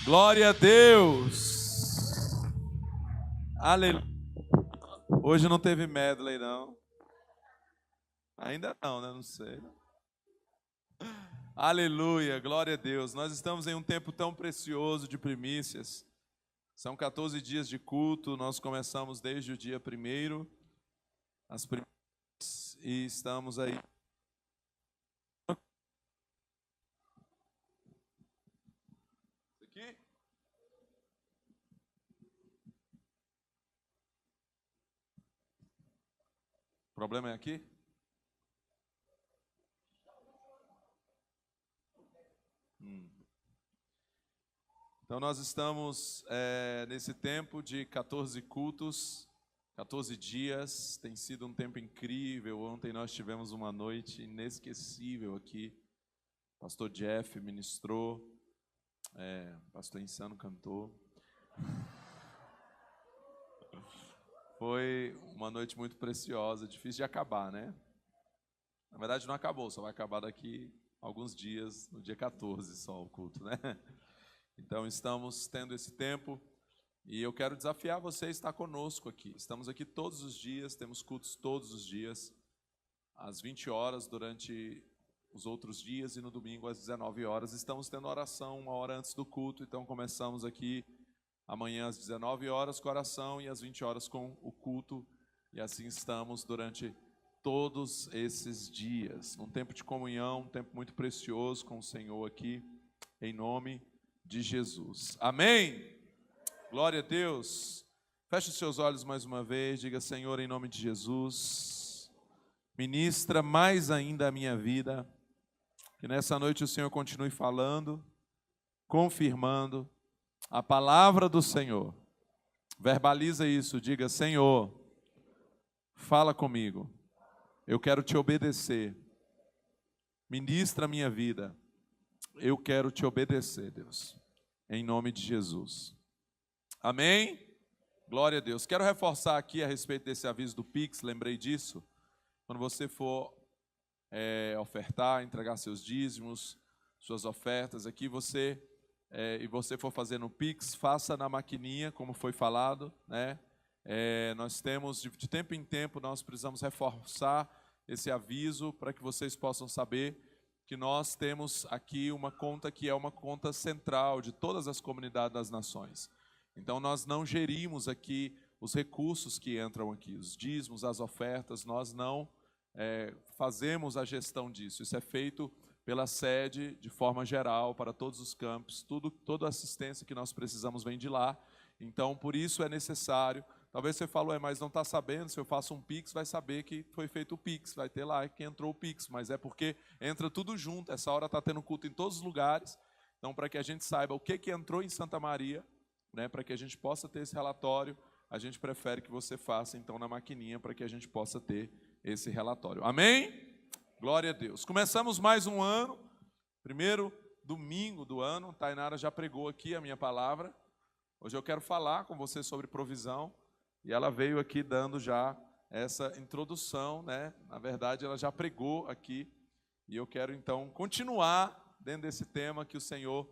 Glória a Deus. Aleluia. Hoje não teve medley, não. Ainda não, né? Não sei. Aleluia, glória a Deus. Nós estamos em um tempo tão precioso de primícias. São 14 dias de culto. Nós começamos desde o dia 1º, as primícias, e estamos aí. Aqui? O problema é aqui? Então nós estamos nesse tempo de 14 cultos, 14 dias, tem sido um tempo incrível. Ontem nós tivemos uma noite inesquecível aqui. Pastor Jeff ministrou, Pastor Insano cantou. Foi uma noite muito preciosa, difícil de acabar, né? Na verdade não acabou, só vai acabar daqui alguns dias, no dia 14 só o culto, né? Então estamos tendo esse tempo e eu quero desafiar você a estar conosco aqui. Estamos aqui todos os dias, temos cultos todos os dias, às 20 horas durante os outros dias e no domingo às 19 horas. Estamos tendo oração 1 hora antes do culto, então começamos aqui amanhã às 19 horas com a oração e às 20 horas com o culto. E assim estamos durante todos esses dias. Um tempo de comunhão, um tempo muito precioso com o Senhor aqui, em nome de Jesus. Amém? Glória a Deus. Feche os seus olhos mais uma vez, diga: Senhor, em nome de Jesus, ministra mais ainda a minha vida, que nessa noite o Senhor continue falando, confirmando a palavra do Senhor. Verbaliza isso, diga: Senhor, fala comigo, eu quero te obedecer, ministra a minha vida, eu quero te obedecer, Deus, em nome de Jesus. Amém? Glória a Deus. Quero reforçar aqui a respeito desse aviso do Pix, lembrei disso. Quando você for ofertar, entregar seus dízimos, suas ofertas aqui, e você for fazer no Pix, faça na maquininha, como foi falado, né? Nós temos, de tempo em tempo, nós precisamos reforçar esse aviso para que vocês possam saber que nós temos aqui uma conta que é uma conta central de todas as comunidades das nações. Então nós não gerimos aqui os recursos que entram aqui, os dízimos, as ofertas, nós não fazemos a gestão disso. Isso é feito pela sede de forma geral para todos os campos, toda a assistência que nós precisamos vem de lá. Então por isso é necessário. Talvez você falou, mas não está sabendo, se eu faço um Pix, vai saber que foi feito o Pix, vai ter lá que entrou o Pix, mas é porque entra tudo junto, essa hora está tendo culto em todos os lugares, então para que a gente saiba o que entrou em Santa Maria, né, para que a gente possa ter esse relatório, a gente prefere que você faça então na maquininha, para que a gente possa ter esse relatório. Amém? Glória a Deus. Começamos mais um ano, primeiro domingo do ano, Tainara já pregou aqui a minha palavra, hoje eu quero falar com você sobre provisão. E ela veio aqui dando já essa introdução, né? Na verdade, ela já pregou aqui. E eu quero, então, continuar dentro desse tema que o Senhor,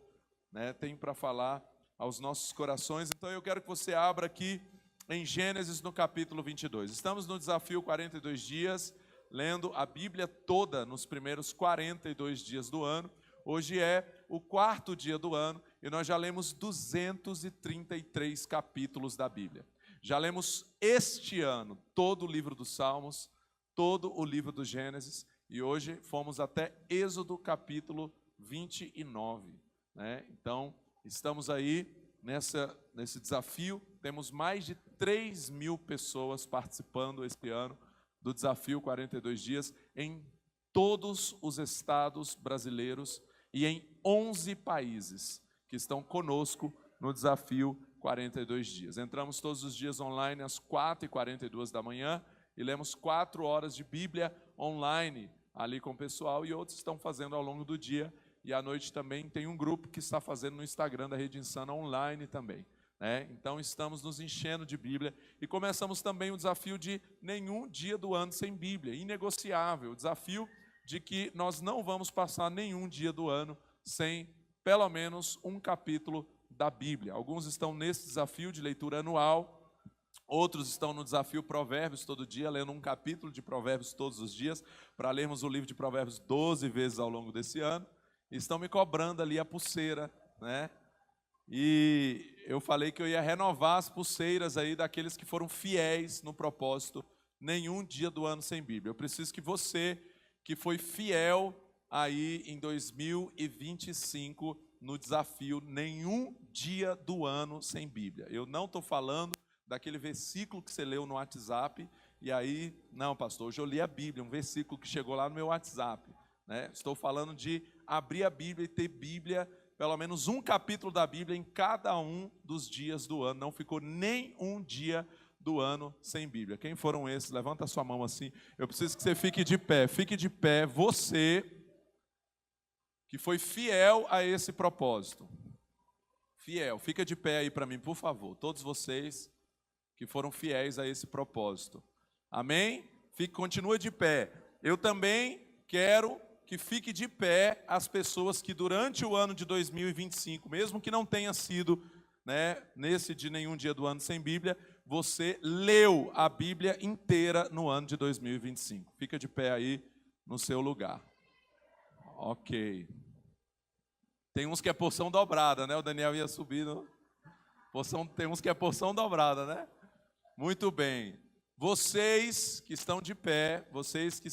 né, tem para falar aos nossos corações. Então, eu quero que você abra aqui em Gênesis, no capítulo 22. Estamos no desafio 42 dias, lendo a Bíblia toda nos primeiros 42 dias do ano. Hoje é o 4º dia do ano e nós já lemos 233 capítulos da Bíblia. Já lemos este ano todo o livro dos Salmos, todo o livro do Gênesis, e hoje fomos até Êxodo capítulo 29. Né? Então, estamos aí nesse desafio, temos mais de 3.000 pessoas participando este ano do desafio 42 dias, em todos os estados brasileiros e em 11 países que estão conosco no desafio 42 dias. Entramos todos os dias online às 4h42 da manhã e lemos 4 horas de Bíblia online ali com o pessoal, e outros estão fazendo ao longo do dia, e à noite também tem um grupo que está fazendo no Instagram da Rede Insana online também, né? Então estamos nos enchendo de Bíblia e começamos também o desafio de nenhum dia do ano sem Bíblia, inegociável, o desafio de que nós não vamos passar nenhum dia do ano sem pelo menos um capítulo da Bíblia. Alguns estão nesse desafio de leitura anual, outros estão no desafio Provérbios todo dia, lendo um capítulo de Provérbios todos os dias, para lermos o livro de Provérbios 12 vezes ao longo desse ano. E estão me cobrando ali a pulseira, né? E eu falei que eu ia renovar as pulseiras aí daqueles que foram fiéis no propósito nenhum dia do ano sem Bíblia. Eu preciso que você, que foi fiel aí em 2025, no desafio nenhum dia do ano sem Bíblia. Eu não estou falando daquele versículo que você leu no WhatsApp, e aí, não, pastor, hoje eu li a Bíblia, um versículo que chegou lá no meu WhatsApp, né? Estou falando de abrir a Bíblia e ter Bíblia, pelo menos um capítulo da Bíblia em cada um dos dias do ano. Não ficou nem um dia do ano sem Bíblia. Quem foram esses? Levanta a sua mão assim. Eu preciso que você fique de pé. Fique de pé, você que foi fiel a esse propósito. Fiel. Fica de pé aí para mim, por favor. Todos vocês que foram fiéis a esse propósito. Amém? Continua de pé. Eu também quero que fique de pé as pessoas que durante o ano de 2025, mesmo que não tenha sido, né, nesse de nenhum dia do ano sem Bíblia, você leu a Bíblia inteira no ano de 2025. Fica de pé aí no seu lugar. Ok. Tem uns que é porção dobrada, né? O Daniel ia subir no... Tem uns que é porção dobrada, né? Muito bem. Vocês que estão de pé, vocês que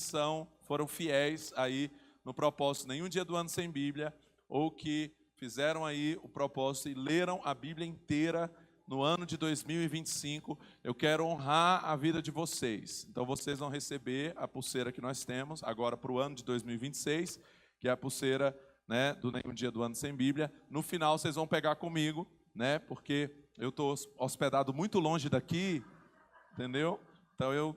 foram fiéis aí no propósito nenhum dia do ano sem Bíblia, ou que fizeram aí o propósito e leram a Bíblia inteira no ano de 2025, eu quero honrar a vida de vocês. Então vocês vão receber a pulseira que nós temos agora para o ano de 2026, que é a pulseira, né, do nenhum dia do ano sem Bíblia. No final vocês vão pegar comigo, né, porque eu estou hospedado muito longe daqui, entendeu? Então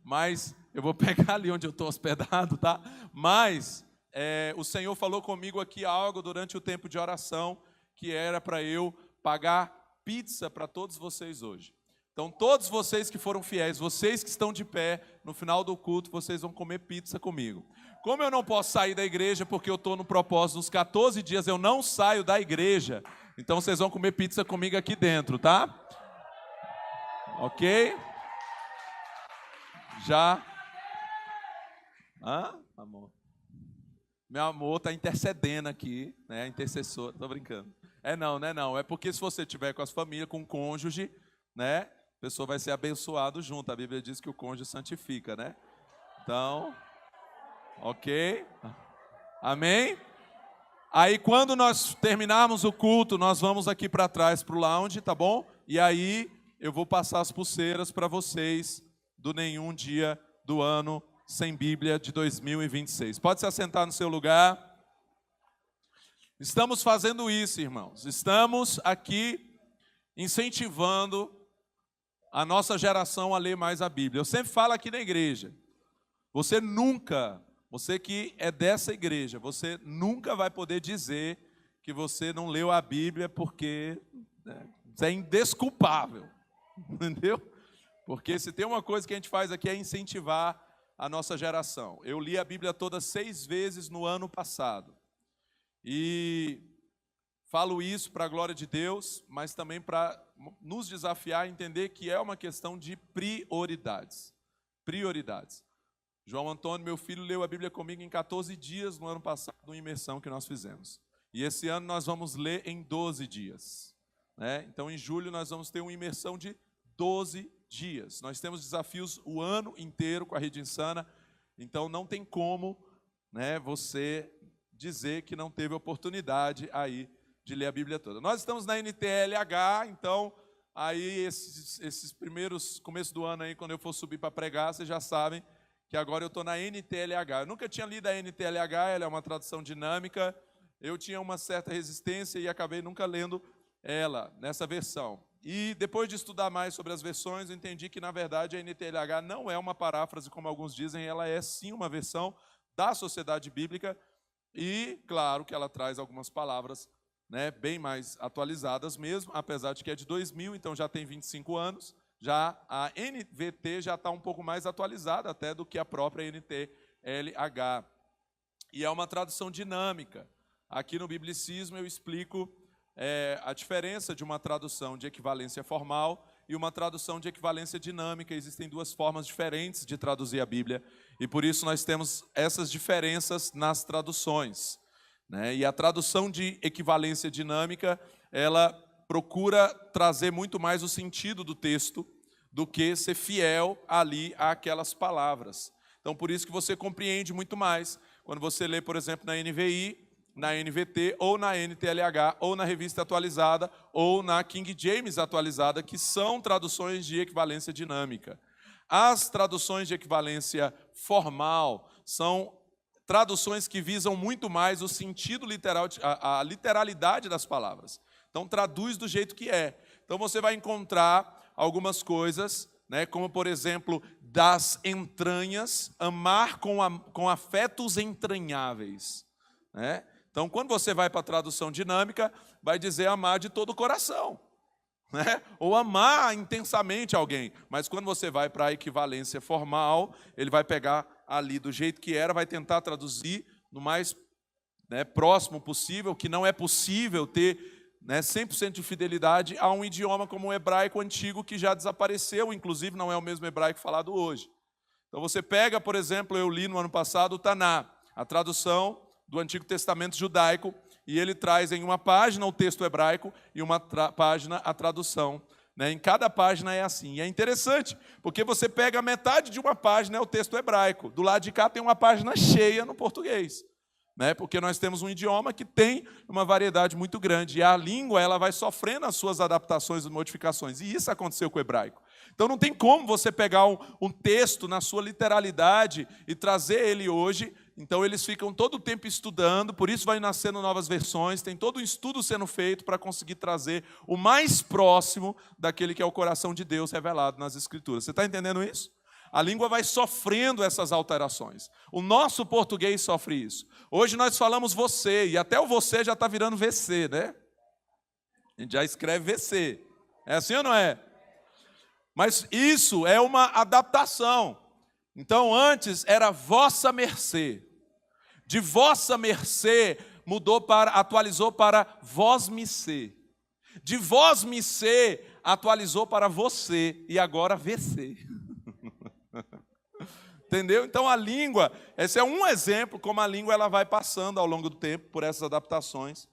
mas eu vou pegar ali onde eu estou hospedado, tá? Mas o Senhor falou comigo aqui algo durante o tempo de oração, que era para eu pagar pizza para todos vocês hoje. Então, todos vocês que foram fiéis, vocês que estão de pé, no final do culto, vocês vão comer pizza comigo. Como eu não posso sair da igreja, porque eu estou no propósito, nos 14 dias eu não saio da igreja, então vocês vão comer pizza comigo aqui dentro, tá? Ok? Já? Amor? Meu amor está intercedendo aqui, né? Intercessor, tô brincando. Não. É porque se você tiver com as famílias, com o cônjuge, né? A pessoa vai ser abençoado junto. A Bíblia diz que o cônjuge santifica, né? Então, ok? Amém? Aí quando nós terminarmos o culto, nós vamos aqui para trás, para o lounge, tá bom? E aí eu vou passar as pulseiras para vocês do nenhum dia do ano sem Bíblia de 2026. Pode se assentar no seu lugar. Estamos fazendo isso, irmãos. Estamos aqui incentivando a nossa geração a ler mais a Bíblia. Eu sempre falo aqui na igreja, você que é dessa igreja, você nunca vai poder dizer que você não leu a Bíblia porque isso é indesculpável, entendeu? Porque se tem uma coisa que a gente faz aqui é incentivar a nossa geração. Eu li a Bíblia toda 6 vezes no ano passado. E falo isso para a glória de Deus, mas também para nos desafiar a entender que é uma questão de prioridades. Prioridades. João Antônio, meu filho, leu a Bíblia comigo em 14 dias no ano passado, uma imersão que nós fizemos. E esse ano nós vamos ler em 12 dias. Né? Então, em julho, nós vamos ter uma imersão de 12 dias. Nós temos desafios o ano inteiro com a Rede Insana, então não tem como, né, você dizer que não teve oportunidade aí de ler a Bíblia toda. Nós estamos na NTLH, então aí esses primeiros começo do ano aí, quando eu for subir para pregar, vocês já sabem que agora eu estou na NTLH. Eu nunca tinha lido a NTLH, ela é uma tradução dinâmica. Eu tinha uma certa resistência e acabei nunca lendo ela nessa versão. E depois de estudar mais sobre as versões, eu entendi que, na verdade, a NTLH não é uma paráfrase, como alguns dizem, ela é sim uma versão da Sociedade Bíblica e, claro, que ela traz algumas palavras, né, bem mais atualizadas mesmo, apesar de que é de 2000, então já tem 25 anos, já a NVT já está um pouco mais atualizada até do que a própria NTLH. E é uma tradução dinâmica, Aqui no Biblicismo eu explico a diferença de uma tradução de equivalência formal e uma tradução de equivalência dinâmica. Existem duas formas diferentes de traduzir a Bíblia, e por isso nós temos essas diferenças nas traduções, né? E a tradução de equivalência dinâmica, ela procura trazer muito mais o sentido do texto do que ser fiel ali àquelas palavras. Então, por isso que você compreende muito mais quando você lê, por exemplo, na NVI, na NVT, ou na NTLH, ou na Revista Atualizada, ou na King James Atualizada, que são traduções de equivalência dinâmica. As traduções de equivalência formal são traduções que visam muito mais o sentido literal, a literalidade das palavras. Então, traduz do jeito que é. Então, você vai encontrar algumas coisas, né, como, por exemplo, das entranhas, amar com afetos entranháveis, né? Então, quando você vai para a tradução dinâmica, vai dizer amar de todo o coração, né? Ou amar intensamente alguém. Mas quando você vai para a equivalência formal, ele vai pegar ali do jeito que era, vai tentar traduzir no mais, né, próximo possível, que não é possível ter, né, 100% de fidelidade a um idioma como o hebraico antigo, que já desapareceu, inclusive não é o mesmo hebraico falado hoje. Então você pega, por exemplo, eu li no ano passado o Taná, a tradução do Antigo Testamento judaico, e ele traz em uma página o texto hebraico e uma página a tradução, né? Em cada página é assim. E é interessante, porque você pega metade de uma página é o texto hebraico, do lado de cá tem uma página cheia no português, né? Porque nós temos um idioma que tem uma variedade muito grande, e a língua ela vai sofrendo as suas adaptações e modificações, e isso aconteceu com o hebraico. Então não tem como você pegar um texto na sua literalidade e trazer ele hoje. Então eles ficam todo o tempo estudando, por isso vai nascendo novas versões, tem todo um estudo sendo feito para conseguir trazer o mais próximo daquele que é o coração de Deus revelado nas Escrituras. Você está entendendo isso? A língua vai sofrendo essas alterações. O nosso português sofre isso. Hoje nós falamos você, e até o você já está virando VC, né? A gente já escreve VC. É assim ou não é? Mas isso é uma adaptação. Então antes era vossa mercê. De vossa mercê atualizou para vós me ser. De vós me ser atualizou para você e agora VC. Entendeu? Então a língua, esse é um exemplo como a língua ela vai passando ao longo do tempo por essas adaptações.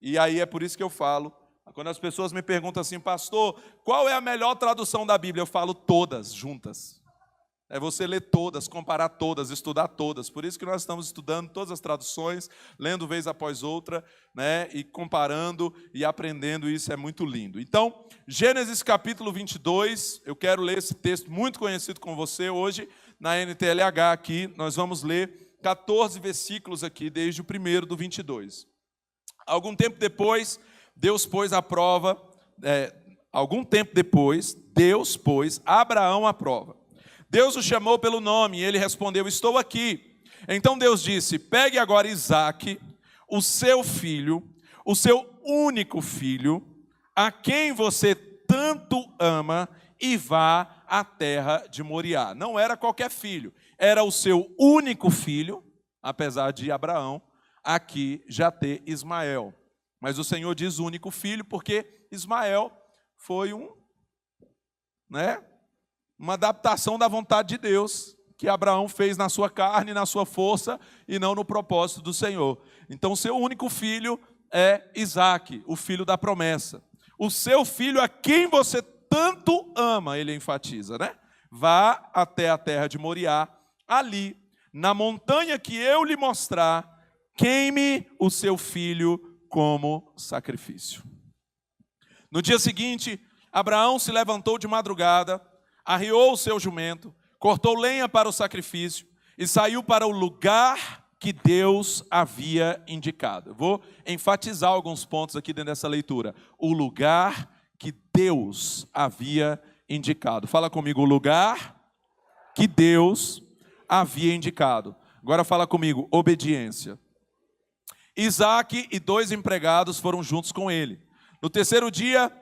E aí é por isso que eu falo, quando as pessoas me perguntam assim, pastor, qual é a melhor tradução da Bíblia? Eu falo todas juntas. É você ler todas, comparar todas, estudar todas. Por isso que nós estamos estudando todas as traduções, lendo vez após outra, né, e comparando e aprendendo, isso é muito lindo. Então, Gênesis capítulo 22, eu quero ler esse texto muito conhecido com você hoje, na NTLH aqui, nós vamos ler 14 versículos aqui, desde o primeiro do 22. Algum tempo depois, Deus pôs Abraão à prova. Deus o chamou pelo nome, e ele respondeu, estou aqui. Então Deus disse, pegue agora Isaque, o seu filho, o seu único filho, a quem você tanto ama, e vá à terra de Moriá. Não era qualquer filho, era o seu único filho, apesar de Abraão aqui já ter Ismael. Mas o Senhor diz único filho, porque Ismael foi uma adaptação da vontade de Deus, que Abraão fez na sua carne, na sua força, e não no propósito do Senhor. Então, seu único filho é Isaque, o filho da promessa. O seu filho a quem você tanto ama, ele enfatiza, né? Vá até a terra de Moriá, ali, na montanha que eu lhe mostrar, queime o seu filho como sacrifício. No dia seguinte, Abraão se levantou de madrugada, arriou o seu jumento, cortou lenha para o sacrifício e saiu para o lugar que Deus havia indicado. Eu vou enfatizar alguns pontos aqui dentro dessa leitura. O lugar que Deus havia indicado. Fala comigo, o lugar que Deus havia indicado. Agora fala comigo, obediência. Isaque e 2 empregados foram juntos com ele. No terceiro dia,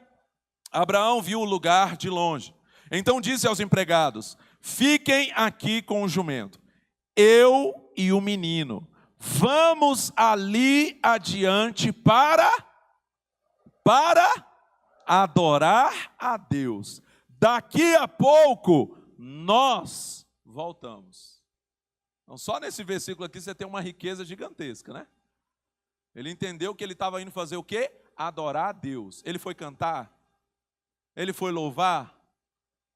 Abraão viu o lugar de longe. Então disse aos empregados, fiquem aqui com o jumento. Eu e o menino vamos ali adiante para adorar a Deus. Daqui a pouco nós voltamos. Então, só nesse versículo aqui você tem uma riqueza gigantesca, né? Ele entendeu que ele estava indo fazer o quê? Adorar a Deus. Ele foi cantar? Ele foi louvar?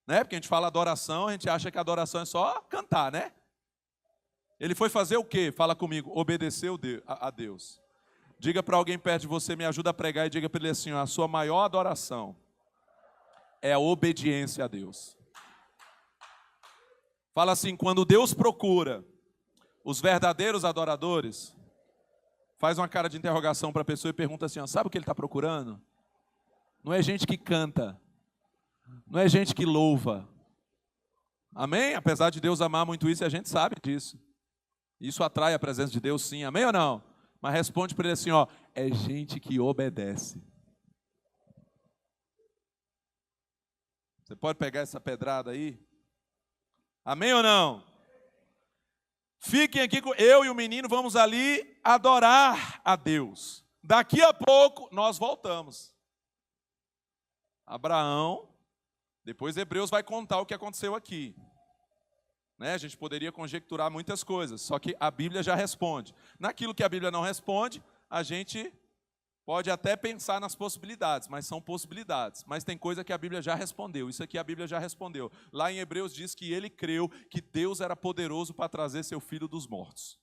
Né? Porque a gente fala adoração, a gente acha que adoração é só cantar, né? Ele foi fazer o quê? Fala comigo, obedeceu a Deus. Diga para alguém perto de você, me ajuda a pregar e diga para ele assim, ó, a sua maior adoração é a obediência a Deus. Fala assim, quando Deus procura os verdadeiros adoradores, faz uma cara de interrogação para a pessoa e pergunta assim, ó, sabe o que ele está procurando? Não é gente que canta, não é gente que louva. Amém? Apesar de Deus amar muito isso, a gente sabe disso. Isso atrai a presença de Deus, sim. Amém ou não? Mas responde para ele assim, ó, é gente que obedece. Você pode pegar essa pedrada aí? Amém ou não? Fiquem aqui, eu e o menino vamos ali adorar a Deus. Daqui a pouco nós voltamos. Abraão, depois Hebreus vai contar o que aconteceu aqui. Né? A gente poderia conjecturar muitas coisas, só que a Bíblia já responde. Naquilo que a Bíblia não responde, a gente pode até pensar nas possibilidades, mas são possibilidades. Mas tem coisa que a Bíblia já respondeu. Isso aqui a Bíblia já respondeu. Lá em Hebreus diz que ele creu que Deus era poderoso para trazer seu filho dos mortos.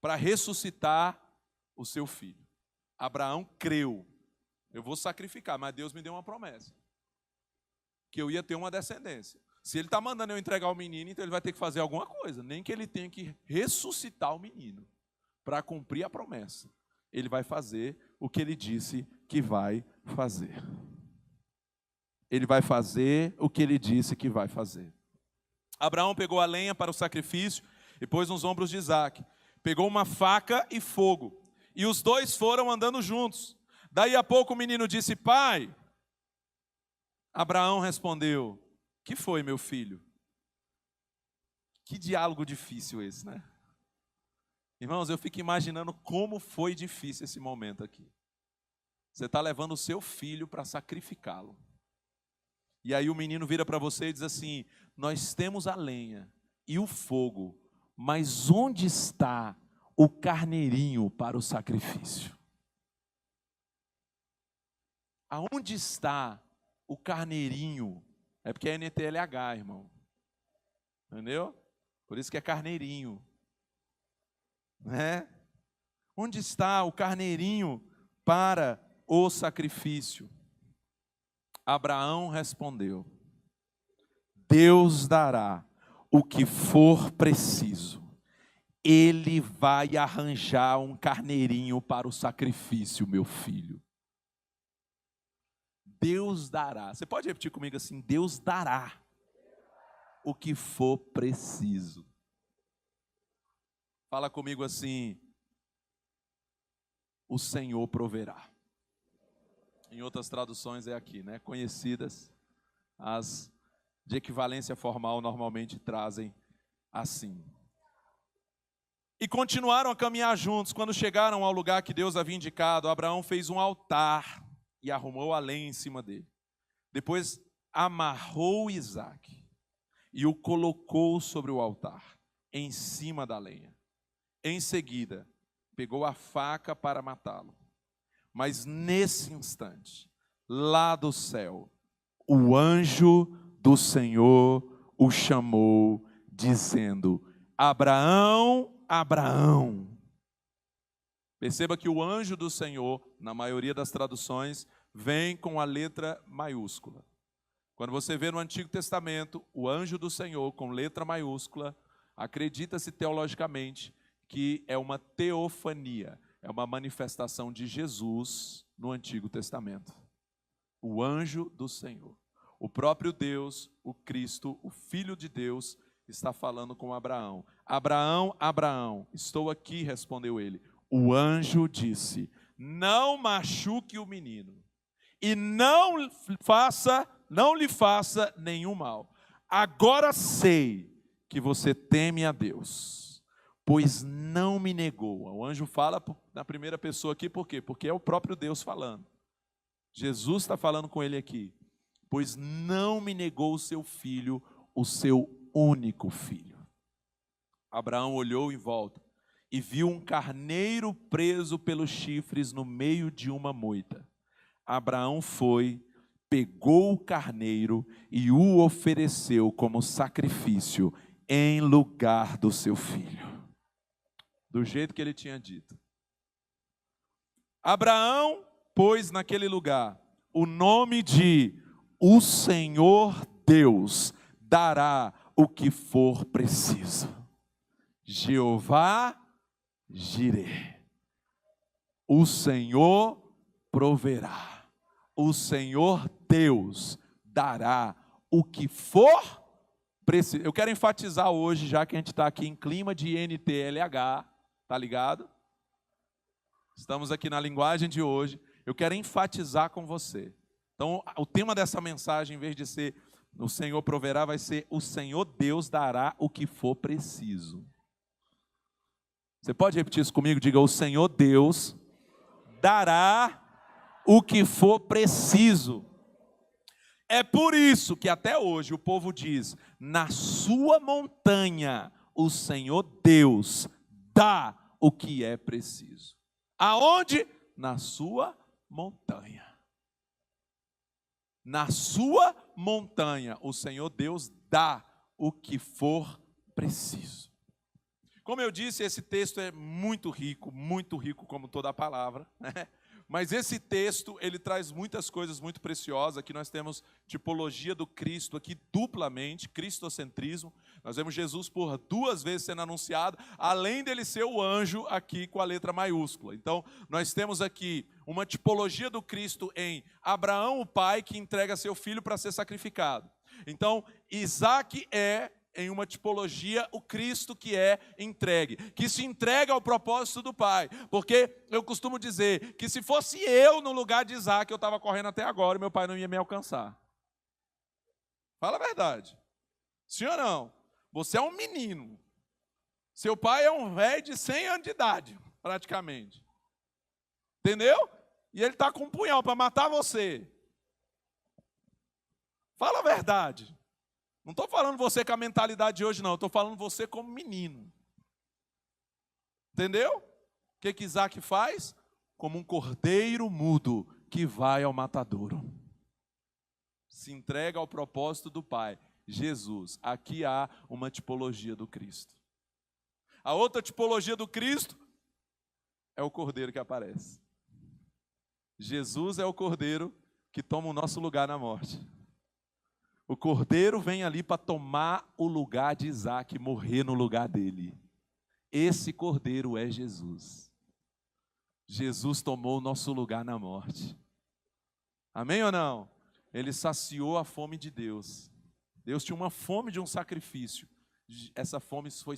Para ressuscitar o seu filho. Abraão creu. Eu vou sacrificar, mas Deus me deu uma promessa. Que eu ia ter uma descendência. Se ele está mandando eu entregar o menino, então ele vai ter que fazer alguma coisa. Nem que ele tenha que ressuscitar o menino. Para cumprir a promessa. Ele vai fazer o que ele disse que vai fazer. Ele vai fazer o que ele disse que vai fazer. Abraão pegou a lenha para o sacrifício e pôs nos ombros de Isaque. Pegou uma faca e fogo. E os dois foram andando juntos. Daí a pouco o menino disse, pai. Abraão respondeu, que foi, meu filho? Que diálogo difícil esse, né? Irmãos, eu fico imaginando como foi difícil esse momento aqui. Você está levando o seu filho para sacrificá-lo. E aí o menino vira para você e diz assim, nós temos a lenha e o fogo, mas onde está o carneirinho para o sacrifício? Aonde está o carneirinho? É porque é NTLH, irmão. Entendeu? Por isso que é carneirinho. Né? Onde está o carneirinho para o sacrifício? Abraão respondeu, Deus dará o que for preciso. Ele vai arranjar um carneirinho para o sacrifício, meu filho. Deus dará. Você pode repetir comigo assim, Deus dará o que for preciso. Fala comigo assim, o Senhor proverá. Em outras traduções é aqui, né? Conhecidas, as de equivalência formal normalmente trazem assim. E continuaram a caminhar juntos. Quando chegaram ao lugar que Deus havia indicado, Abraão fez um altar e arrumou a lenha em cima dele. Depois amarrou Isaque e o colocou sobre o altar, em cima da lenha. Em seguida, pegou a faca para matá-lo. Mas nesse instante, lá do céu, o anjo do Senhor o chamou, dizendo, Abraão, Abraão. Perceba que o anjo do Senhor, na maioria das traduções, vem com a letra maiúscula. Quando você vê no Antigo Testamento, o anjo do Senhor com letra maiúscula, acredita-se teologicamente que é uma teofania, é uma manifestação de Jesus no Antigo Testamento. O anjo do Senhor. O próprio Deus, o Cristo, o Filho de Deus, está falando com Abraão. Abraão, Abraão, estou aqui, respondeu ele. O anjo disse, não machuque o menino e não lhe faça nenhum mal. Agora sei que você teme a Deus, pois não me negou. O anjo fala na primeira pessoa aqui, por quê? Porque é o próprio Deus falando. Jesus está falando com ele aqui. Pois não me negou o seu filho, o seu único filho. Abraão olhou em volta e viu um carneiro preso pelos chifres no meio de uma moita. Abraão foi, pegou o carneiro e o ofereceu como sacrifício em lugar do seu filho. Do jeito que ele tinha dito. Abraão pôs naquele lugar o nome de o Senhor Deus dará o que for preciso. Jeová Jireh. O Senhor proverá. O Senhor Deus dará o que for preciso. Eu quero enfatizar hoje, já que a gente está aqui em clima de NTLH, tá ligado? Estamos aqui na linguagem de hoje. Eu quero enfatizar com você. Então, o tema dessa mensagem, em vez de ser o Senhor proverá, vai ser o Senhor Deus dará o que for preciso. Você pode repetir isso comigo? Diga, o Senhor Deus dará o que for preciso. É por isso que até hoje o povo diz, na sua montanha o Senhor Deus dá o que é preciso. Aonde? Na sua montanha. Na sua montanha o Senhor Deus dá o que for preciso. Como eu disse, esse texto é muito rico como toda a palavra, né? Mas esse texto, ele traz muitas coisas muito preciosas. Aqui nós temos tipologia do Cristo, aqui duplamente, cristocentrismo. Nós vemos Jesus por 2 vezes sendo anunciado, além dele ser o anjo aqui com a letra maiúscula. Então, nós temos aqui uma tipologia do Cristo em Abraão, o pai, que entrega seu filho para ser sacrificado. Então, Isaac é, em uma tipologia, o Cristo que é entregue, que se entrega ao propósito do Pai, porque eu costumo dizer que se fosse eu no lugar de Isaac, eu estava correndo até agora e meu pai não ia me alcançar. Fala a verdade. Sim ou não? Você é um menino, seu pai é um velho de 100 anos de idade, praticamente. Entendeu? E ele está com um punhal para matar você. Fala a verdade. Não estou falando você com a mentalidade de hoje, não. Estou falando você como menino. Entendeu? O que Isaac faz? Como um cordeiro mudo que vai ao matadouro. Se entrega ao propósito do Pai, Jesus. Aqui há uma tipologia do Cristo. A outra tipologia do Cristo é o cordeiro que aparece. Jesus é o cordeiro que toma o nosso lugar na morte. O cordeiro vem ali para tomar o lugar de Isaac, morrer no lugar dele. Esse cordeiro é Jesus. Jesus tomou o nosso lugar na morte. Amém ou não? Ele saciou a fome de Deus. Deus tinha uma fome de um sacrifício. Essa fome foi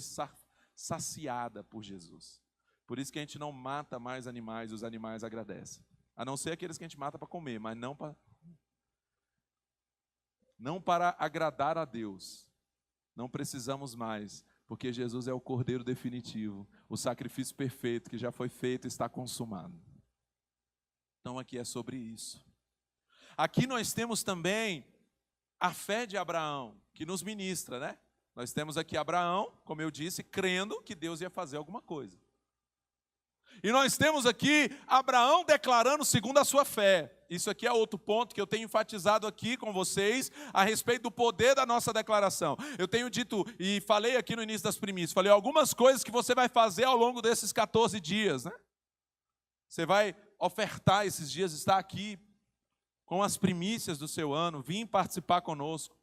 saciada por Jesus. Por isso que a gente não mata mais animais, os animais agradecem. A não ser aqueles que a gente mata para comer, mas não para agradar a Deus. Não precisamos mais, porque Jesus é o cordeiro definitivo, o sacrifício perfeito que já foi feito e está consumado. Então aqui é sobre isso. Aqui nós temos também a fé de Abraão, que nos ministra, né? Nós temos aqui Abraão, como eu disse, crendo que Deus ia fazer alguma coisa. E nós temos aqui Abraão declarando segundo a sua fé. Isso aqui é outro ponto que eu tenho enfatizado aqui com vocês a respeito do poder da nossa declaração. Eu tenho dito e falei aqui no início das primícias, falei algumas coisas que você vai fazer ao longo desses 14 dias, né? Você vai ofertar esses dias, estar aqui com as primícias do seu ano, vir participar conosco.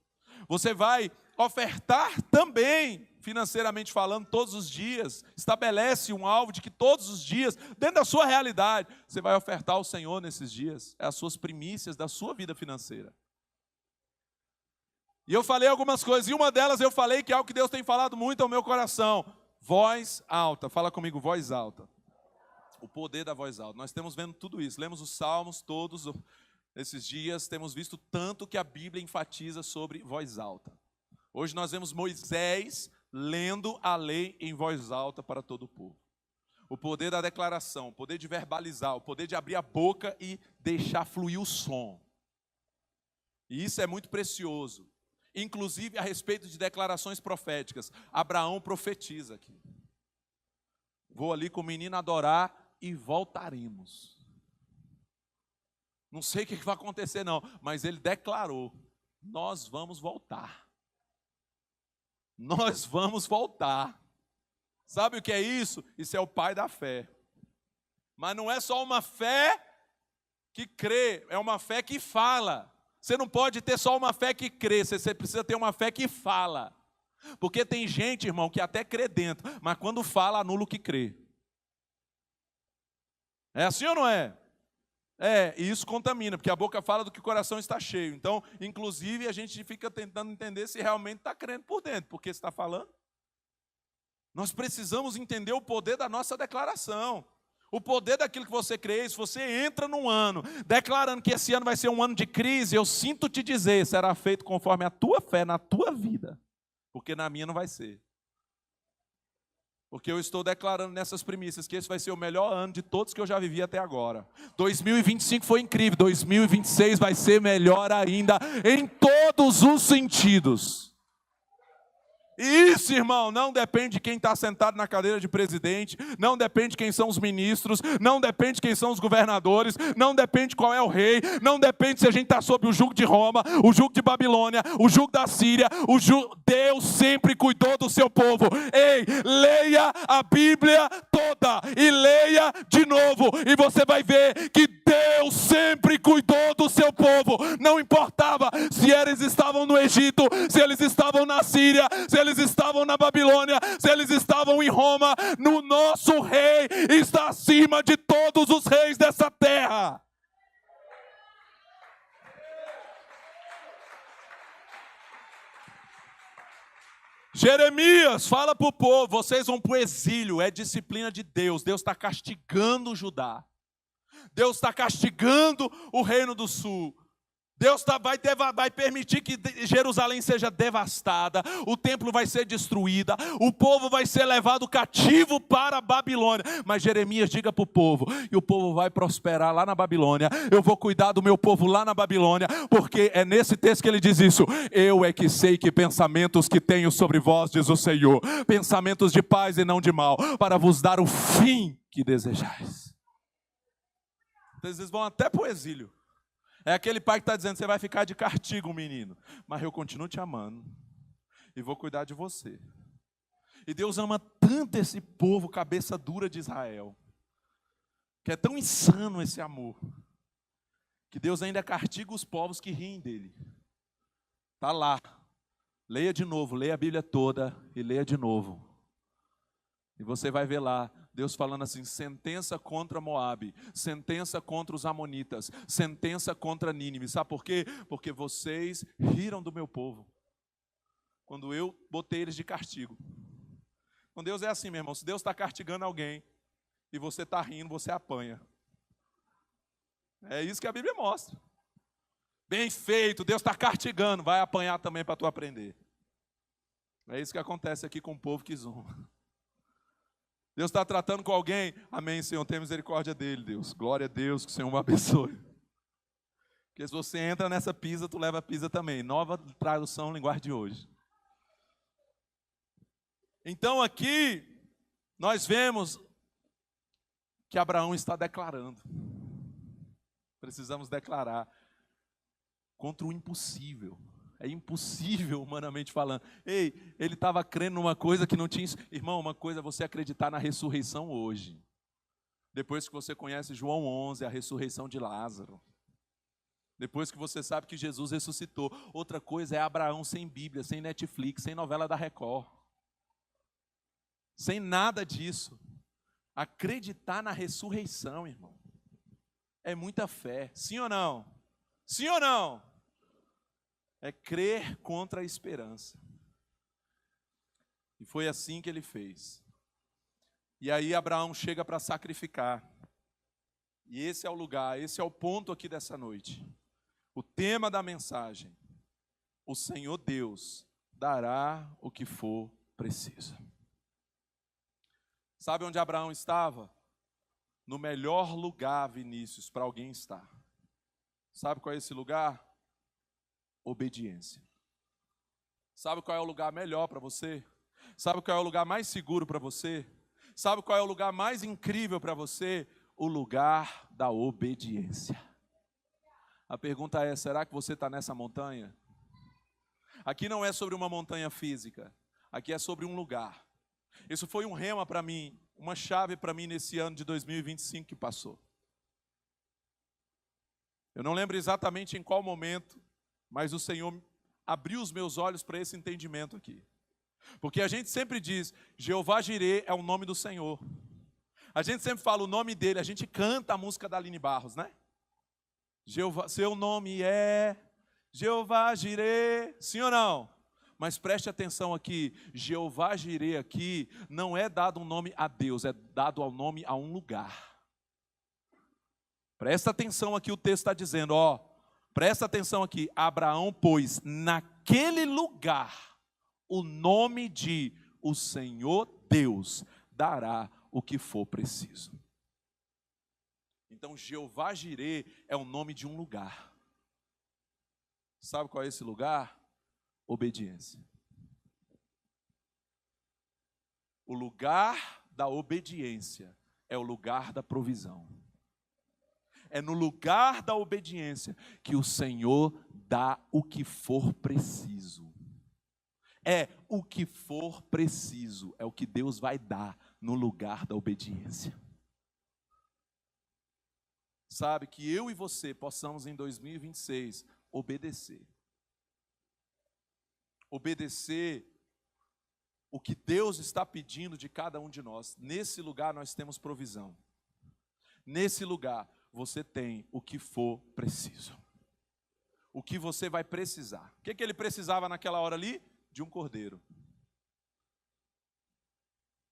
Você vai ofertar também, financeiramente falando, todos os dias. Estabelece um alvo de que todos os dias, dentro da sua realidade, você vai ofertar ao Senhor nesses dias. É as suas primícias da sua vida financeira. E eu falei algumas coisas, e uma delas eu falei que é algo que Deus tem falado muito ao meu coração. Voz alta, fala comigo, voz alta. O poder da voz alta. Nós estamos vendo tudo isso, lemos os salmos todos esses dias, temos visto tanto que a Bíblia enfatiza sobre voz alta. Hoje nós vemos Moisés lendo a lei em voz alta para todo o povo. O poder da declaração, o poder de verbalizar, o poder de abrir a boca e deixar fluir o som. E isso é muito precioso. Inclusive a respeito de declarações proféticas. Abraão profetiza aqui. Vou ali com o menino adorar e voltaremos. Não sei o que vai acontecer não, mas ele declarou, nós vamos voltar. Nós vamos voltar. Sabe o que é isso? Isso é o pai da fé. Mas não é só uma fé que crê, é uma fé que fala. Você não pode ter só uma fé que crê, você precisa ter uma fé que fala. Porque tem gente, irmão, que até crê dentro, mas quando fala, anula o que crê. É assim ou não é? É, e isso contamina, porque a boca fala do que o coração está cheio. Então, inclusive, a gente fica tentando entender se realmente está crendo por dentro, porque está falando. Nós precisamos entender o poder da nossa declaração. O poder daquilo que você crê. Se você entra num ano declarando que esse ano vai ser um ano de crise, eu sinto te dizer, será feito conforme a tua fé na tua vida. Porque na minha não vai ser. Porque eu estou declarando nessas primícias que esse vai ser o melhor ano de todos que eu já vivi até agora. 2025 foi incrível, 2026 vai ser melhor ainda em todos os sentidos. Isso, irmão, não depende de quem está sentado na cadeira de presidente, não depende de quem são os ministros, não depende de quem são os governadores, não depende qual é o rei, não depende se a gente está sob o jugo de Roma, o jugo de Babilônia, o jugo da Síria, Deus sempre cuidou do seu povo. Ei, leia a Bíblia toda e leia de novo, e você vai ver que Deus sempre cuidou do seu povo. Não importava se eles estavam no Egito, se eles estavam na Síria, se eles estavam na Babilônia, se eles estavam em Roma, no nosso rei está acima de todos os reis dessa terra. Jeremias fala para o povo, vocês vão para o exílio, é disciplina de Deus. Deus está castigando Judá. Deus está castigando o reino do sul. Deus vai permitir que Jerusalém seja devastada, o templo vai ser destruído, o povo vai ser levado cativo para a Babilônia. Mas Jeremias diga para o povo, e o povo vai prosperar lá na Babilônia, eu vou cuidar do meu povo lá na Babilônia, porque é nesse texto que ele diz isso, eu é que sei que pensamentos que tenho sobre vós, diz o Senhor, pensamentos de paz e não de mal, para vos dar o fim que desejais. Então, eles vão até para o exílio. É aquele pai que está dizendo, você vai ficar de castigo, menino. Mas eu continuo te amando. E vou cuidar de você. E Deus ama tanto esse povo, cabeça dura de Israel. Que é tão insano esse amor. Que Deus ainda castiga os povos que riem dele. Está lá. Leia de novo, leia a Bíblia toda e leia de novo. E você vai ver lá. Deus falando assim, sentença contra Moabe, sentença contra os amonitas, sentença contra Nínive. Sabe por quê? Porque vocês riram do meu povo, quando eu botei eles de castigo. Com Deus é assim, meu irmão, se Deus está castigando alguém, e você está rindo, você apanha. É isso que a Bíblia mostra. Bem feito, Deus está castigando, vai apanhar também para tu aprender. É isso que acontece aqui com o povo que zomba. Deus está tratando com alguém, amém, Senhor, tenha misericórdia dele, Deus, glória a Deus, que o Senhor o abençoe. Porque se você entra nessa pisa, tu leva a pisa também, nova tradução, linguagem de hoje. Então aqui, nós vemos que Abraão está declarando, precisamos declarar, contra o impossível. É impossível, humanamente falando. Ei, ele estava crendo numa coisa que não tinha... Irmão, uma coisa é você acreditar na ressurreição hoje. Depois que você conhece João 11, a ressurreição de Lázaro. Depois que você sabe que Jesus ressuscitou. Outra coisa é Abraão sem Bíblia, sem Netflix, sem novela da Record. Sem nada disso. Acreditar na ressurreição, irmão. É muita fé. Sim ou não? Sim ou não? É crer contra a esperança. E foi assim que ele fez. E aí Abraão chega para sacrificar. E esse é o lugar, esse é o ponto aqui dessa noite. O tema da mensagem. O Senhor Deus dará o que for precisa. Sabe onde Abraão estava? No melhor lugar, Vinícius, para alguém estar. Sabe qual é esse lugar? Obediência. Sabe qual é o lugar melhor para você? Sabe qual é o lugar mais seguro para você? Sabe qual é o lugar mais incrível para você? O lugar da obediência. A pergunta é, será que você está nessa montanha? Aqui não é sobre uma montanha física, aqui é sobre um lugar. Isso foi um rema para mim, uma chave para mim nesse ano de 2025 que passou. Eu não lembro exatamente em qual momento, mas o Senhor abriu os meus olhos para esse entendimento aqui. Porque a gente sempre diz, Jeová Jirê é o nome do Senhor. A gente sempre fala o nome dele, a gente canta a música da Aline Barros, né? Jeová, seu nome é Jeová Jirê, sim ou não? Mas preste atenção aqui, Jeová Jirê aqui não é dado um nome a Deus, é dado ao nome a um lugar. Presta atenção aqui, o texto está dizendo, presta atenção aqui, Abraão pôs naquele lugar o nome de o Senhor Deus dará o que for preciso. Então, Jeová Jirê é o nome de um lugar. Sabe qual é esse lugar? Obediência. O lugar da obediência é o lugar da provisão. É no lugar da obediência que o Senhor dá o que for preciso. É o que for preciso, é o que Deus vai dar no lugar da obediência. Sabe, que eu e você possamos em 2026 obedecer. Obedecer o que Deus está pedindo de cada um de nós. Nesse lugar nós temos provisão. Nesse lugar você tem o que for preciso. O que você vai precisar. O que ele precisava naquela hora ali? De um cordeiro.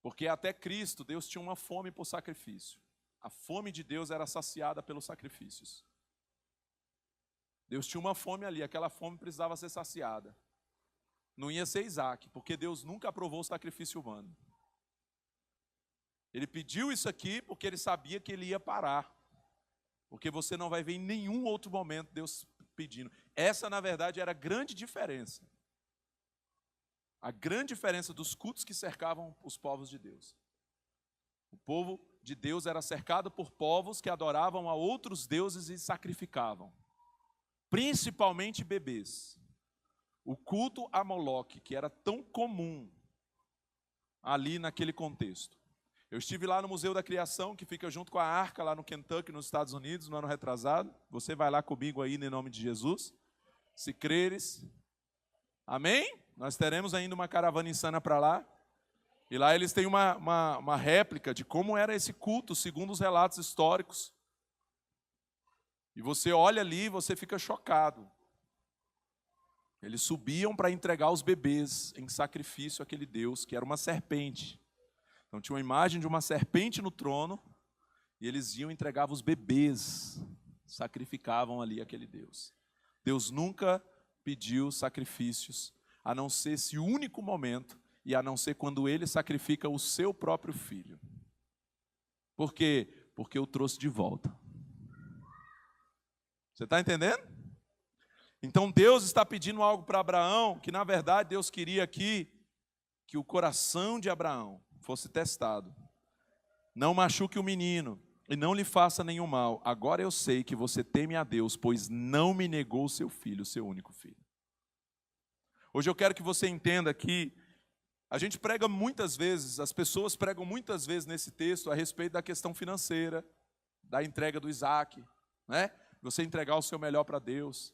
Porque até Cristo, Deus tinha uma fome por sacrifício. A fome de Deus era saciada pelos sacrifícios. Deus tinha uma fome ali, aquela fome precisava ser saciada. Não ia ser Isaac, porque Deus nunca aprovou o sacrifício humano. Ele pediu isso aqui porque ele sabia que ele ia parar. Porque você não vai ver em nenhum outro momento Deus pedindo. Essa, na verdade, era a grande diferença. A grande diferença dos cultos que cercavam os povos de Deus. O povo de Deus era cercado por povos que adoravam a outros deuses e sacrificavam. Principalmente bebês. O culto a Moloque, que era tão comum ali naquele contexto. Eu estive lá no Museu da Criação, que fica junto com a Arca, lá no Kentucky, nos Estados Unidos, no ano retrasado. Você vai lá comigo aí, em nome de Jesus. Se creres. Amém? Nós teremos ainda uma caravana insana para lá. E lá eles têm uma réplica de como era esse culto, segundo os relatos históricos. E você olha ali e você fica chocado. Eles subiam para entregar os bebês em sacrifício àquele Deus, que era uma serpente. Então tinha uma imagem de uma serpente no trono, e eles iam e entregavam os bebês, sacrificavam ali aquele Deus. Deus nunca pediu sacrifícios, a não ser esse único momento, e a não ser quando ele sacrifica o seu próprio filho. Por quê? Porque o trouxe de volta. Você está entendendo? Então Deus está pedindo algo para Abraão, que na verdade Deus queria aqui, que o coração de Abraão fosse testado. Não machuque o menino, e não lhe faça nenhum mal. Agora eu sei que você teme a Deus, pois não me negou o seu filho, o seu único filho. Hoje eu quero que você entenda que a gente prega muitas vezes, as pessoas pregam muitas vezes nesse texto a respeito da questão financeira, da entrega do Isaac, né? Você entregar o seu melhor para Deus.